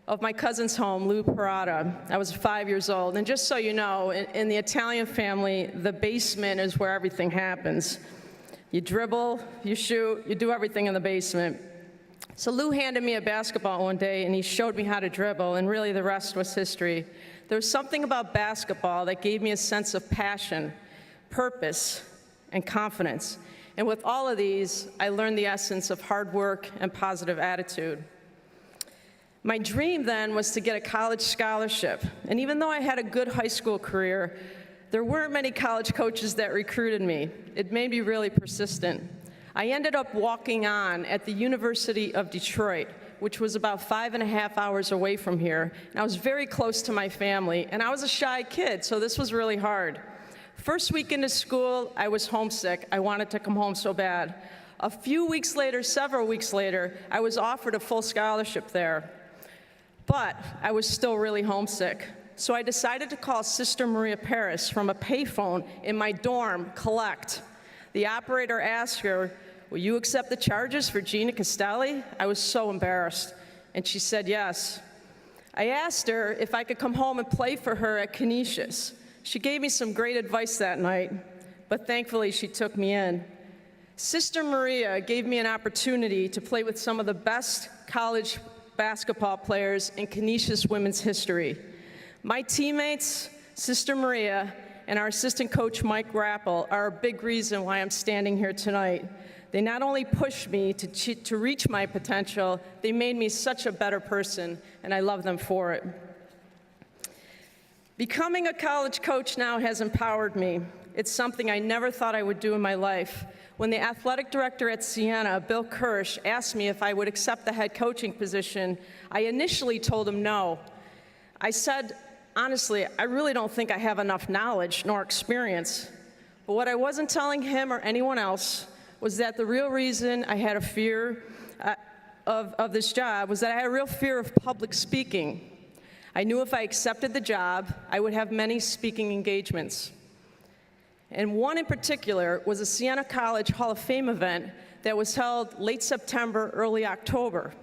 of my cousin's home, Lou Parada. I was 5 years old, and just so you know, in the Italian family, the basement is where everything happens. You dribble, you shoot, you do everything in the basement. So Lou handed me a basketball one day, and he showed me how to dribble, and really the rest was history. There was something about basketball that gave me a sense of passion, purpose, and confidence. And with all of these, I learned the essence of hard work and positive attitude. My dream then was to get a college scholarship. And even though I had a good high school career, there weren't many college coaches that recruited me. It made me really persistent. I ended up walking on at the University of Detroit, which was about 5.5 hours away from here. And I was very close to my family, and I was a shy kid, so this was really hard. First week into school, I was homesick. I wanted to come home so bad. A few weeks later, several weeks later, I was offered a full scholarship there. But I was still really homesick. So I decided to call Sister Maria Paris from a payphone in my dorm, collect. The operator asked her, "Will you accept the charges for Gina Castelli?" I was so embarrassed, and she said yes. I asked her if I could come home and play for her at Canisius. She gave me some great advice that night, but thankfully she took me in. Sister Maria gave me an opportunity to play with some of the best college basketball players in Canisius women's history. My teammates, Sister Maria, and our assistant coach, Mike Rappel, are a big reason why I'm standing here tonight. They not only pushed me to reach my potential, they made me such a better person, and I love them for it. Becoming a college coach now has empowered me. It's something I never thought I would do in my life. When the athletic director at Siena, Bill Kirsch, asked me if I would accept the head coaching position, I initially told him no. I said honestly, I really don't think I have enough knowledge nor experience. But what I wasn't telling him or anyone else was that the real reason I had a fear of this job was that I had a real fear of public speaking. I knew if I accepted the job, I would have many speaking engagements. And one in particular was a Siena College Hall of Fame event that was held late September, early October.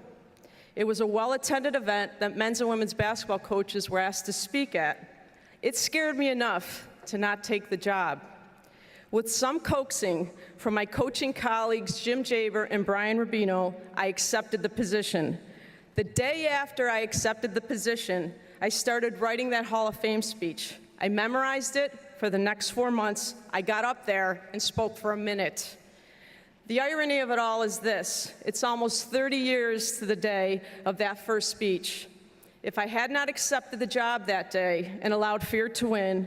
It was a well-attended event that men's and women's basketball coaches were asked to speak at. It scared me enough to not take the job. With some coaxing from my coaching colleagues Jim Jaber and Brian Rubino, I accepted the position. The day after I accepted the position, I started writing that Hall of Fame speech. I memorized it for the next 4 months. I got up there and spoke for a minute. The irony of it all is this: it's almost 30 years to the day of that first speech. If I had not accepted the job that day and allowed fear to win,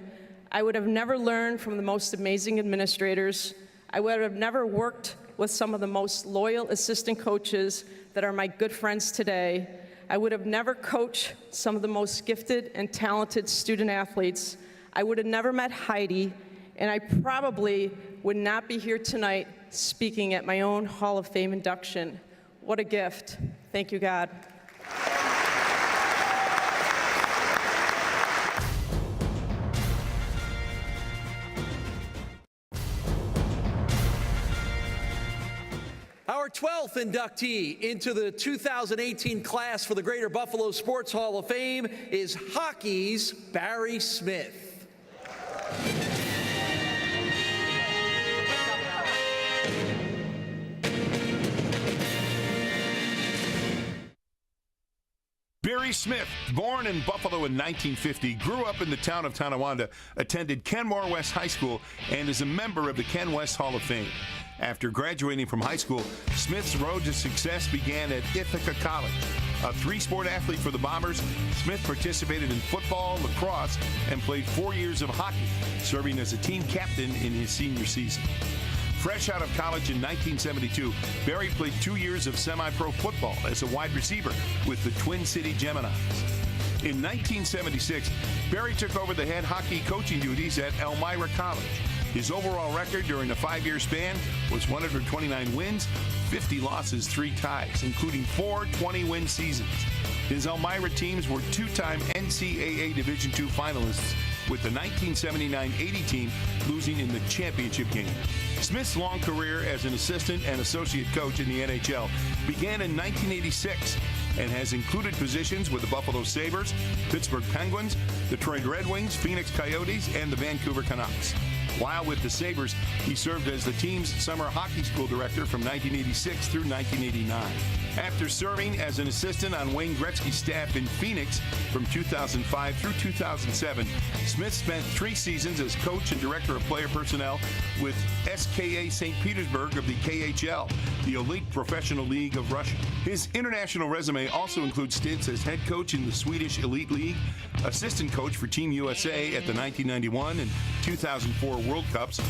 I would have never learned from the most amazing administrators. I would have never worked with some of the most loyal assistant coaches that are my good friends today. I would have never coached some of the most gifted and talented student athletes. I would have never met Heidi, and I probably would not be here tonight speaking at my own Hall of Fame induction. What a gift. Thank you, God. Our 12th inductee into the 2018 class for the Greater Buffalo Sports Hall of Fame is hockey's Barry Smith. Barry Smith, born in Buffalo in 1950, grew up in the town of Tonawanda, attended Kenmore West High School, and is a member of the Ken West Hall of Fame. After graduating from high school, Smith's road to success began at Ithaca College. A three-sport athlete for the Bombers, Smith participated in football, lacrosse, and played 4 years of hockey, serving as a team captain in his senior season. Fresh out of college in 1972, Barry played 2 years of semi-pro football as a wide receiver with the Twin City Geminis. In 1976, Barry took over the head hockey coaching duties at Elmira College. His overall record during a 5-year span was 129 wins, 50 losses, 3 ties, including 4 20-win seasons. His Elmira teams were 2-time NCAA Division II finalists, with the 1979-80 team losing in the championship game. Smith's long career as an assistant and associate coach in the NHL began in 1986 and has included positions with the Buffalo Sabres, Pittsburgh Penguins, Detroit Red Wings, Phoenix Coyotes, and the Vancouver Canucks. While with the Sabres, he served as the team's summer hockey school director from 1986 through 1989. After serving as an assistant on Wayne Gretzky's staff in Phoenix from 2005 through 2007, Smith spent 3 seasons as coach and director of player personnel with SKA St. Petersburg of the KHL, the elite professional league of Russia. His international resume also includes stints as head coach in the Swedish Elite League, assistant coach for Team USA at the 1991 and 2004 World Cups,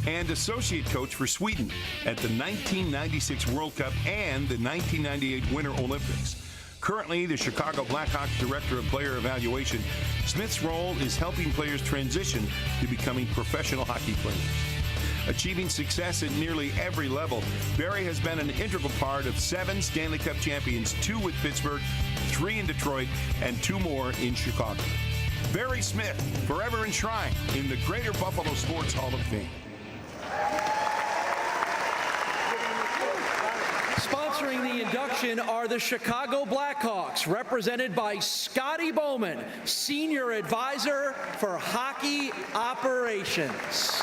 and associate coach for Sweden at the 1996 World Cup and the 1998 Winter Olympics. Currently the Chicago Blackhawks Director of Player Evaluation, Smith's role is helping players transition to becoming professional hockey players. Achieving success at nearly every level, Barry has been an integral part of 7 Stanley Cup champions, 2 with Pittsburgh, 3 in Detroit, and 2 more in Chicago. Barry Smith, forever enshrined in the Greater Buffalo Sports Hall of Fame. Sponsoring the induction are the Chicago Blackhawks, represented by Scotty Bowman, Senior Advisor for Hockey Operations.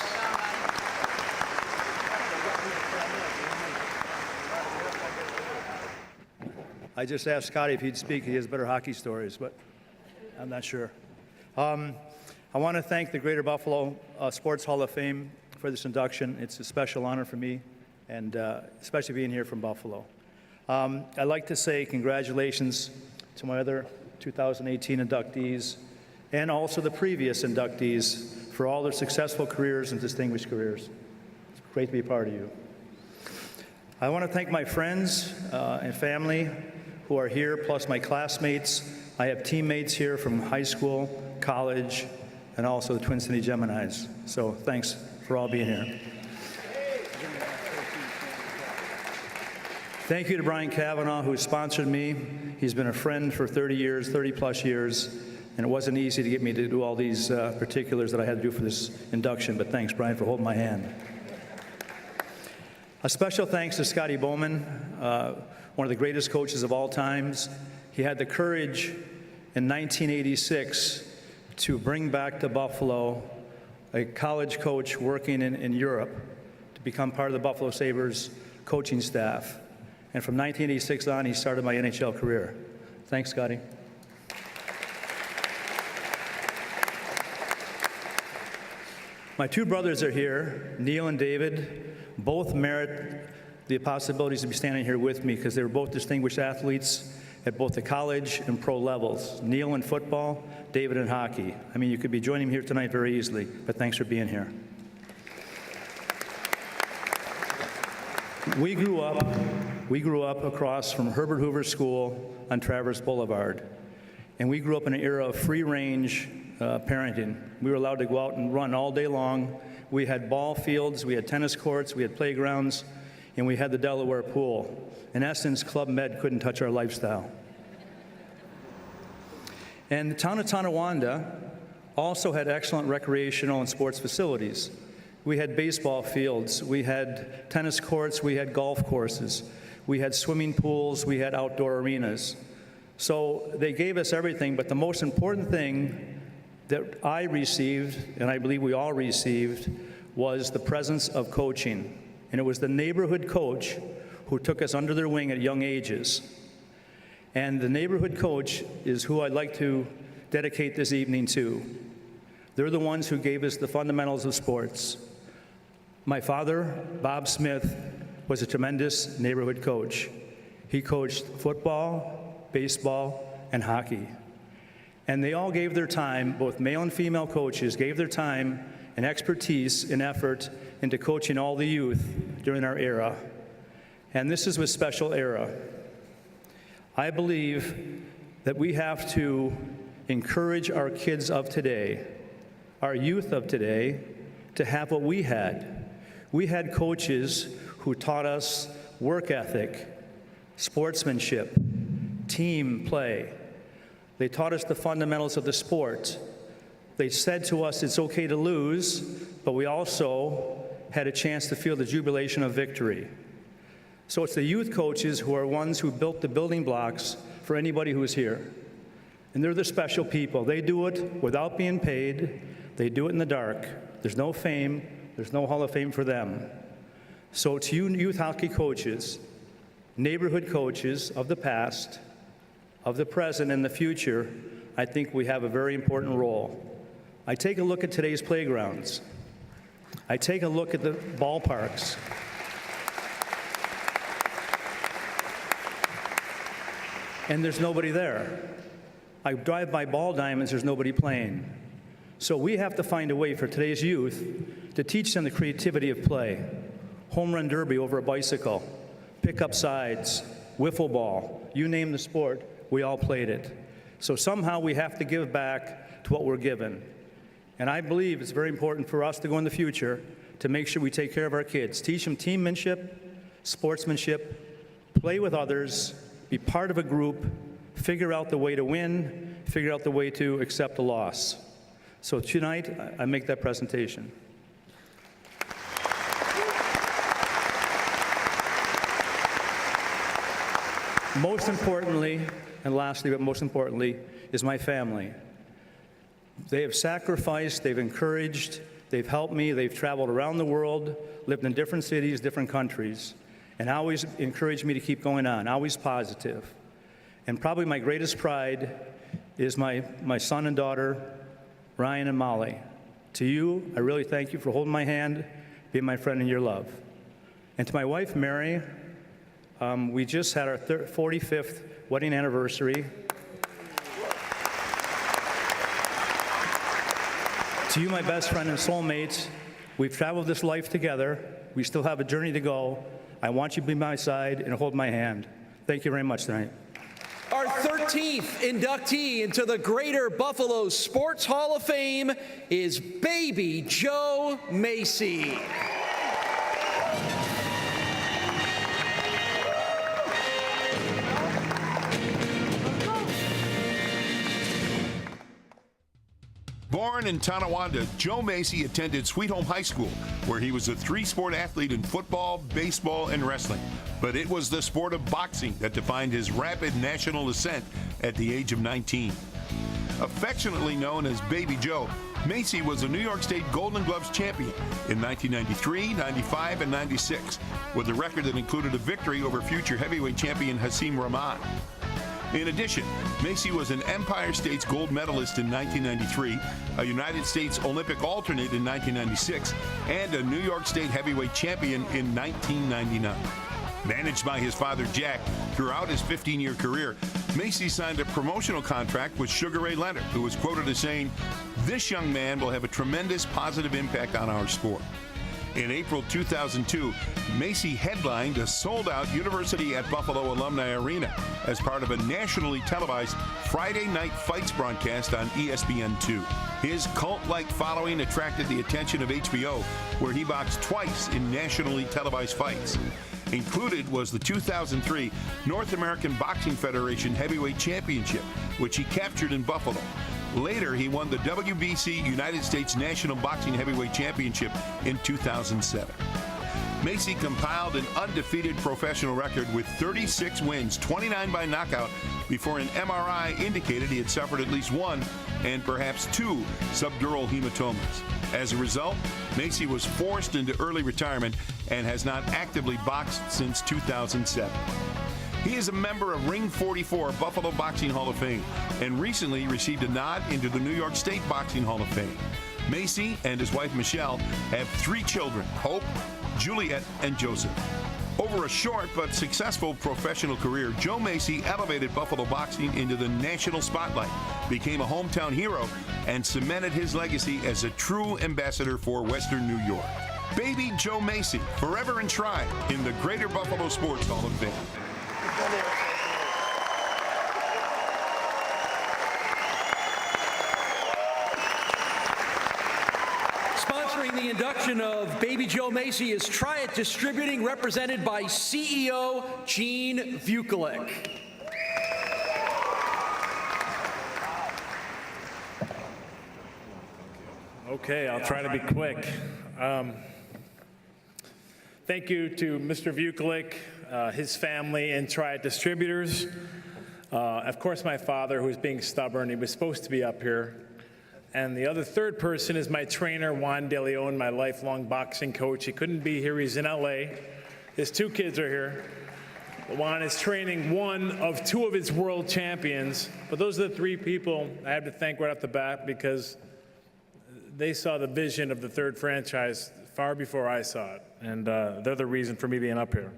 I just asked Scotty if he'd speak. He has better hockey stories, but I'm not sure. I want to thank the Greater Buffalo Sports Hall of Fame for this induction. It's a special honor for me, and especially being here from Buffalo. I'd like to say congratulations to my other 2018 inductees and also the previous inductees for all their successful careers and distinguished careers. It's great to be a part of you. I want to thank my friends and family who are here, plus my classmates. I have teammates here from high school, college, and also the Twin City Geminis. So thanks for all being here. Thank you to Brian Cavanaugh, who sponsored me. He's been a friend for 30 years, 30 plus years, and it wasn't easy to get me to do all these particulars that I had to do for this induction, but thanks, Brian, for holding my hand. A special thanks to Scotty Bowman, one of the greatest coaches of all times. He had the courage in 1986 to bring back to Buffalo a college coach working in Europe to become part of the Buffalo Sabres coaching staff. And from 1986 on, he started my NHL career. Thanks, Scotty. My two brothers are here, Neil and David. Both merit the possibilities to be standing here with me because they were both distinguished athletes at both the college and pro levels. Neil in football, David in hockey. I mean, you could be joining me here tonight very easily, but thanks for being here. We grew up across from Herbert Hoover School on Traverse Boulevard. And we grew up in an era of free-range parenting. We were allowed to go out and run all day long. We had ball fields, we had tennis courts, we had playgrounds, and we had the Delaware pool. In essence, Club Med couldn't touch our lifestyle. And the town of Tonawanda also had excellent recreational and sports facilities. We had baseball fields, we had tennis courts, we had golf courses, we had swimming pools, we had outdoor arenas. So they gave us everything, but the most important thing that I received, and I believe we all received, was the presence of coaching. And it was the neighborhood coach who took us under their wing at young ages. And the neighborhood coach is who I'd like to dedicate this evening to. They're the ones who gave us the fundamentals of sports. My father, Bob Smith, was a tremendous neighborhood coach. He coached football, baseball, and hockey. And they all gave their time, both male and female coaches gave their time and expertise and effort into coaching all the youth during our era. And this is a special era. I believe that we have to encourage our kids of today, our youth of today, to have what we had. We had coaches who taught us work ethic, sportsmanship, team play. They taught us the fundamentals of the sport. They said to us it's okay to lose, but we also had a chance to feel the jubilation of victory. So it's the youth coaches who are ones who built the building blocks for anybody who is here. And they're the special people. They do it without being paid. They do it in the dark. There's no fame. There's no Hall of Fame for them. So to you youth hockey coaches, neighborhood coaches of the past, of the present, and the future, I think we have a very important role. I take a look at today's playgrounds. I take a look at the ballparks. And there's nobody there. I drive by ball diamonds, there's nobody playing. So we have to find a way for today's youth to teach them the creativity of play. Home run derby over a bicycle, pick-up sides, wiffle ball, you name the sport, we all played it. So somehow we have to give back to what we're given. And I believe it's very important for us to go in the future to make sure we take care of our kids, teach them teammanship, sportsmanship, play with others, be part of a group, figure out the way to win, figure out the way to accept a loss. So tonight, I make that presentation. Most importantly, and lastly, but most importantly, is my family. They have sacrificed, they've encouraged, they've helped me, they've traveled around the world, lived in different cities, different countries, and always encouraged me to keep going on, always positive. And probably my greatest pride is my son and daughter, Ryan and Molly. To you, I really thank you for holding my hand, being my friend in your love. And to my wife, Mary, we just had our 45th wedding anniversary. To you, my best friend and soulmates, we've traveled this life together. We still have a journey to go. I want you to be by my side and hold my hand. Thank you very much tonight. Our 13th 13th inductee into the Greater Buffalo Sports Hall of Fame is Baby Joe Macy. Born in Tonawanda, Joe Macy attended Sweet Home High School, where he was a three-sport athlete in football, baseball, and wrestling. But it was the sport of boxing that defined his rapid national ascent at the age of 19. Affectionately known as Baby Joe, Macy was a New York State Golden Gloves champion in 1993, 95, and 96, with a record that included a victory over future heavyweight champion Hasim Rahman. In addition, Macy was an Empire State's gold medalist in 1993, a United States Olympic alternate in 1996, and a New York State heavyweight champion in 1999. Managed by his father Jack throughout his 15-year career, Macy signed a promotional contract with Sugar Ray Leonard, who was quoted as saying, "This young man will have a tremendous positive impact on our sport." In April 2002, Macy headlined a sold-out University at Buffalo Alumni Arena as part of a nationally televised Friday Night Fights broadcast on ESPN2. His cult-like following attracted the attention of HBO, where he boxed twice in nationally televised fights. Included was the 2003 North American Boxing Federation Heavyweight Championship, which he captured in Buffalo. Later, he won the WBC United States National Boxing Heavyweight Championship in 2007. Macy compiled an undefeated professional record with 36 wins, 29 by knockout, before an MRI indicated he had suffered at least one and perhaps two subdural hematomas. As a result, Macy was forced into early retirement and has not actively boxed since 2007. He is a member of Ring 44 Buffalo Boxing Hall of Fame and recently received a nod into the New York State Boxing Hall of Fame. Macy and his wife Michelle have 3 children, Hope, Juliet, and Joseph. Over a short but successful professional career, Joe Macy elevated Buffalo boxing into the national spotlight, became a hometown hero, and cemented his legacy as a true ambassador for Western New York. Baby Joe Macy, forever enshrined in the Greater Buffalo Sports Hall of Fame. Sponsoring the induction of Baby Joe Macy is Triad Distributing, represented by CEO Gene Vukovic. Okay, I'll try to be quick. Thank you to Mr. Vukovic, his family, and Triad Distributors. Of course, my father, who's being stubborn. He was supposed to be up here. And the other third person is my trainer, Juan De Leon, my lifelong boxing coach. He couldn't be here. He's in LA. His 2 kids are here. Juan is training one of 2 of his world champions. But those are the 3 people I have to thank right off the bat, because they saw the vision of the 3rd franchise far before I saw it. And they're the reason for me being up here.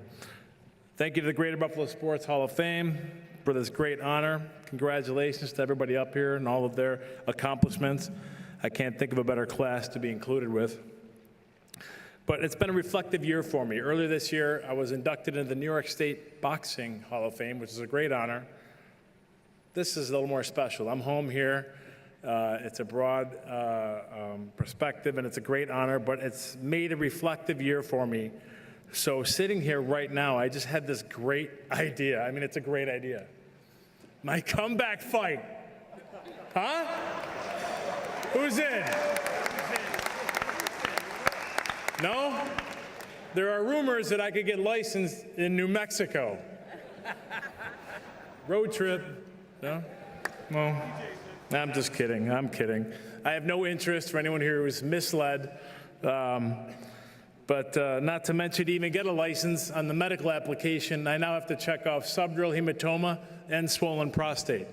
Thank you to the Greater Buffalo Sports Hall of Fame for this great honor. Congratulations to everybody up here and all of their accomplishments. I can't think of a better class to be included with. But it's been a reflective year for me. Earlier this year, I was inducted into the New York State Boxing Hall of Fame, which is a great honor. This is a little more special. I'm home here. It's a broad perspective, and it's a great honor, but it's made a reflective year for me. So sitting here right now, I just had this great idea. I mean, it's a great idea. My comeback fight. Huh? Who's in? No? There are rumors that I could get licensed in New Mexico. Road trip. No? No. I'm just kidding. I'm kidding. I have no interest for anyone here who's misled. But not to mention, to even get a license on the medical application, I now have to check off subdural hematoma and swollen prostate.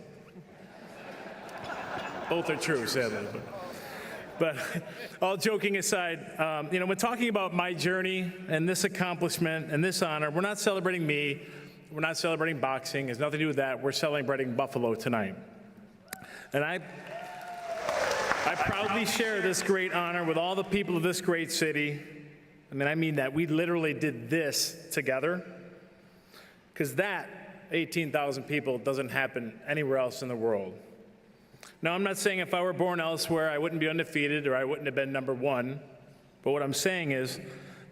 Both are true, sadly. But all joking aside, when talking about my journey and this accomplishment and this honor, we're not celebrating me. We're not celebrating boxing. It has nothing to do with that. We're celebrating Buffalo tonight. And I proudly share this great honor with all the people of this great city. I mean that. We literally did this together, because that 18,000 people doesn't happen anywhere else in the world. Now, I'm not saying if I were born elsewhere, I wouldn't be undefeated or I wouldn't have been number one. But what I'm saying is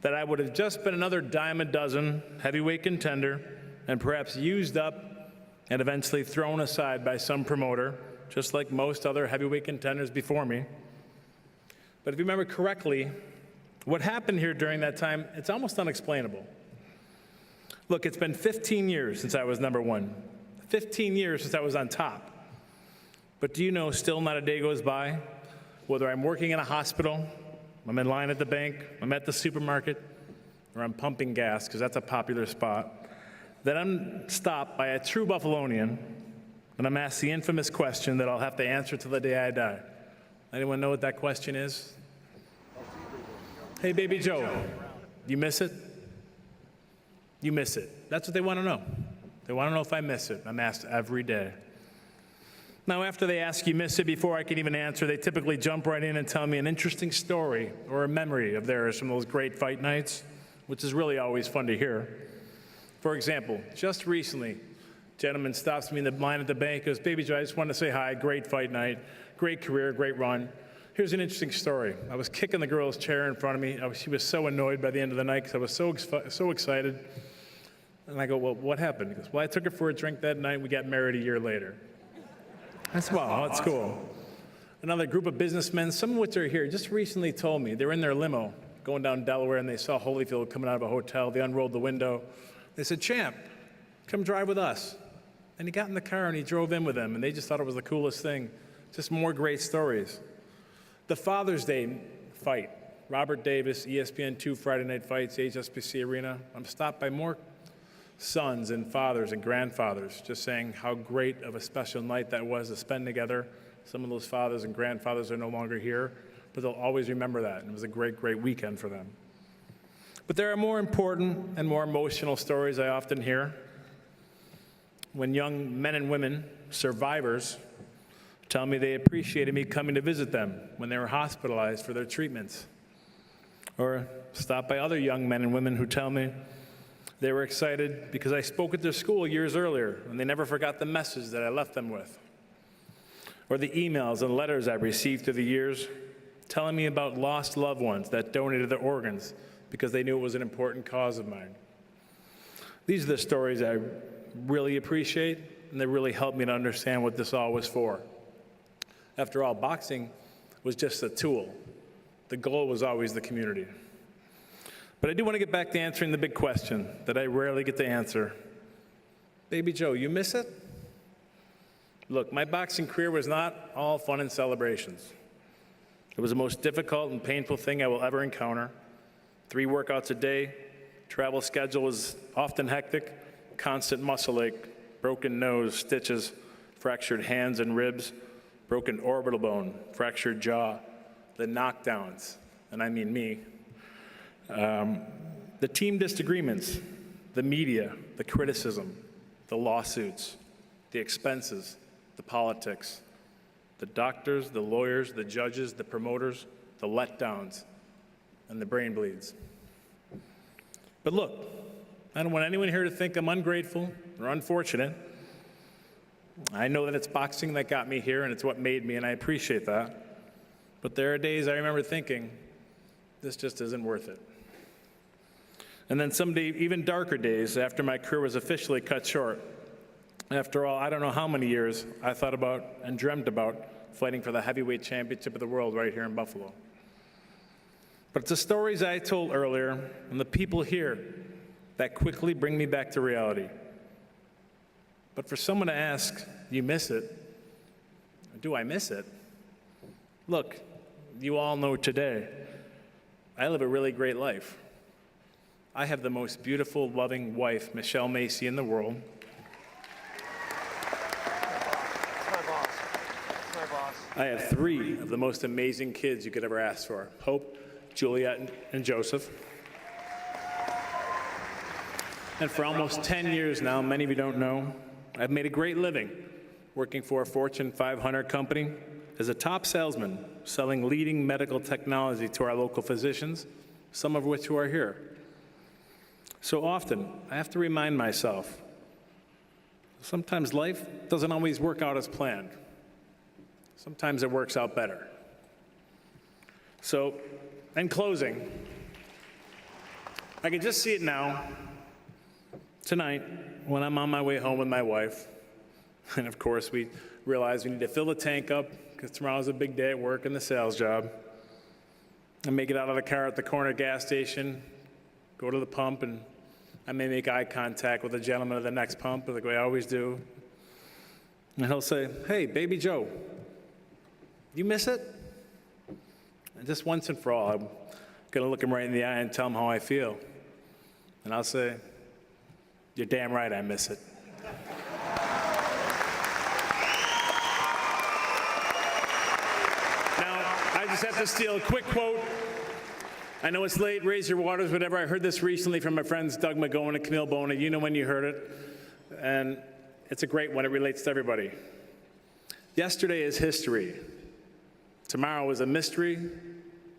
that I would have just been another dime a dozen heavyweight contender and perhaps used up and eventually thrown aside by some promoter, just like most other heavyweight contenders before me. But if you remember correctly, what happened here during that time, it's almost unexplainable. Look, it's been 15 years since I was number one, 15 years since I was on top. But do you know, still not a day goes by, whether I'm working in a hospital, I'm in line at the bank, I'm at the supermarket, or I'm pumping gas, because that's a popular spot, that I'm stopped by a true Buffalonian, and I'm asked the infamous question that I'll have to answer till the day I die. Anyone know what that question is? Hey, Baby Joe, you miss it? You miss it. That's what they want to know. They want to know if I miss it. I'm asked every day. Now, after they ask you miss it, before I can even answer, they typically jump right in and tell me an interesting story or a memory of theirs from those great fight nights, which is really always fun to hear. For example, just recently, a gentleman stops me in the line at the bank, goes, Baby Joe, I just wanted to say hi, great fight night, great career, great run. Here's an interesting story. I was kicking the girl's chair in front of me. She was so annoyed by the end of the night because I was so excited. And I go, well, what happened? He goes, well, I took her for a drink that night. We got married a year later. I said, wow, that's cool. Another group of businessmen, some of which are here, just recently told me they were in their limo going down Delaware and they saw Holyfield coming out of a hotel. They unrolled the window. They said, Champ, come drive with us. And he got in the car and he drove in with them, and they just thought it was the coolest thing. Just more great stories. The Father's Day fight, Robert Davis, ESPN2 Friday Night Fights, HSBC Arena. I'm stopped by more sons and fathers and grandfathers just saying how great of a special night that was to spend together. Some of those fathers and grandfathers are no longer here, but they'll always remember that. And it was a great, great weekend for them. But there are more important and more emotional stories I often hear when young men and women, survivors, tell me they appreciated me coming to visit them when they were hospitalized for their treatments. Or stop by other young men and women who tell me they were excited because I spoke at their school years earlier and they never forgot the message that I left them with. Or the emails and letters I received through the years telling me about lost loved ones that donated their organs because they knew it was an important cause of mine. These are the stories I really appreciate, and they really helped me to understand what this all was for. After all, boxing was just a tool. The goal was always the community. But I do want to get back to answering the big question that I rarely get to answer. Baby Joe, you miss it? Look, my boxing career was not all fun and celebrations. It was the most difficult and painful thing I will ever encounter. 3 workouts a day, travel schedule was often hectic, constant muscle ache, broken nose, stitches, fractured hands and ribs, broken orbital bone, fractured jaw, the knockdowns, and I mean me, the team disagreements, the media, the criticism, the lawsuits, the expenses, the politics, the doctors, the lawyers, the judges, the promoters, the letdowns, and the brain bleeds. But look, I don't want anyone here to think I'm ungrateful or unfortunate. I know that it's boxing that got me here, and it's what made me, and I appreciate that. But there are days I remember thinking, this just isn't worth it. And then some even darker days after my career was officially cut short. After all, I don't know how many years I thought about and dreamt about fighting for the heavyweight championship of the world right here in Buffalo. But it's the stories I told earlier and the people here that quickly bring me back to reality. But for someone to ask, you miss it? Do I miss it? Look, you all know today, I live a really great life. I have the most beautiful, loving wife, Michelle Macy, in the world. I have 3 of the most amazing kids you could ever ask for: Hope, Juliet, and Joseph. And for almost 10 years now, many of you don't know, I've made a great living working for a Fortune 500 company as a top salesman, selling leading medical technology to our local physicians, some of which who are here. So often, I have to remind myself sometimes life doesn't always work out as planned. Sometimes it works out better. So, in closing, I can just see it now, tonight, when I'm on my way home with my wife. And of course, we realize we need to fill the tank up because tomorrow's a big day at work in the sales job. I may get out of the car at the corner gas station, go to the pump, and I may make eye contact with the gentleman at the next pump, like I always do. And he'll say, "Hey, baby Joe, you miss it?" And just once and for all, I'm going to look him right in the eye and tell him how I feel. And I'll say, "You're damn right I miss it." I just have to steal a quick quote. I know it's late, raise your waters, whatever. I heard this recently from my friends Doug McGowan and Camille Bona. You know when you heard it. And it's a great one. It relates to everybody. Yesterday is history. Tomorrow is a mystery,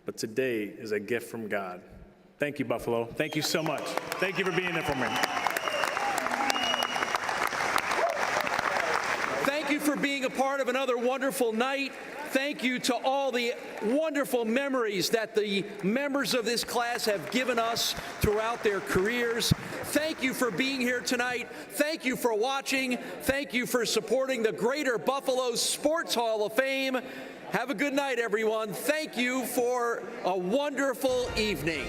but today is a gift from God. Thank you, Buffalo. Thank you so much. Thank you for being there for me. Thank you for being a part of another wonderful night. Thank you to all the wonderful memories that the members of this class have given us throughout their careers. Thank you for being here tonight. Thank you for watching. Thank you for supporting the Greater Buffalo Sports Hall of Fame. Have a good night, everyone. Thank you for a wonderful evening.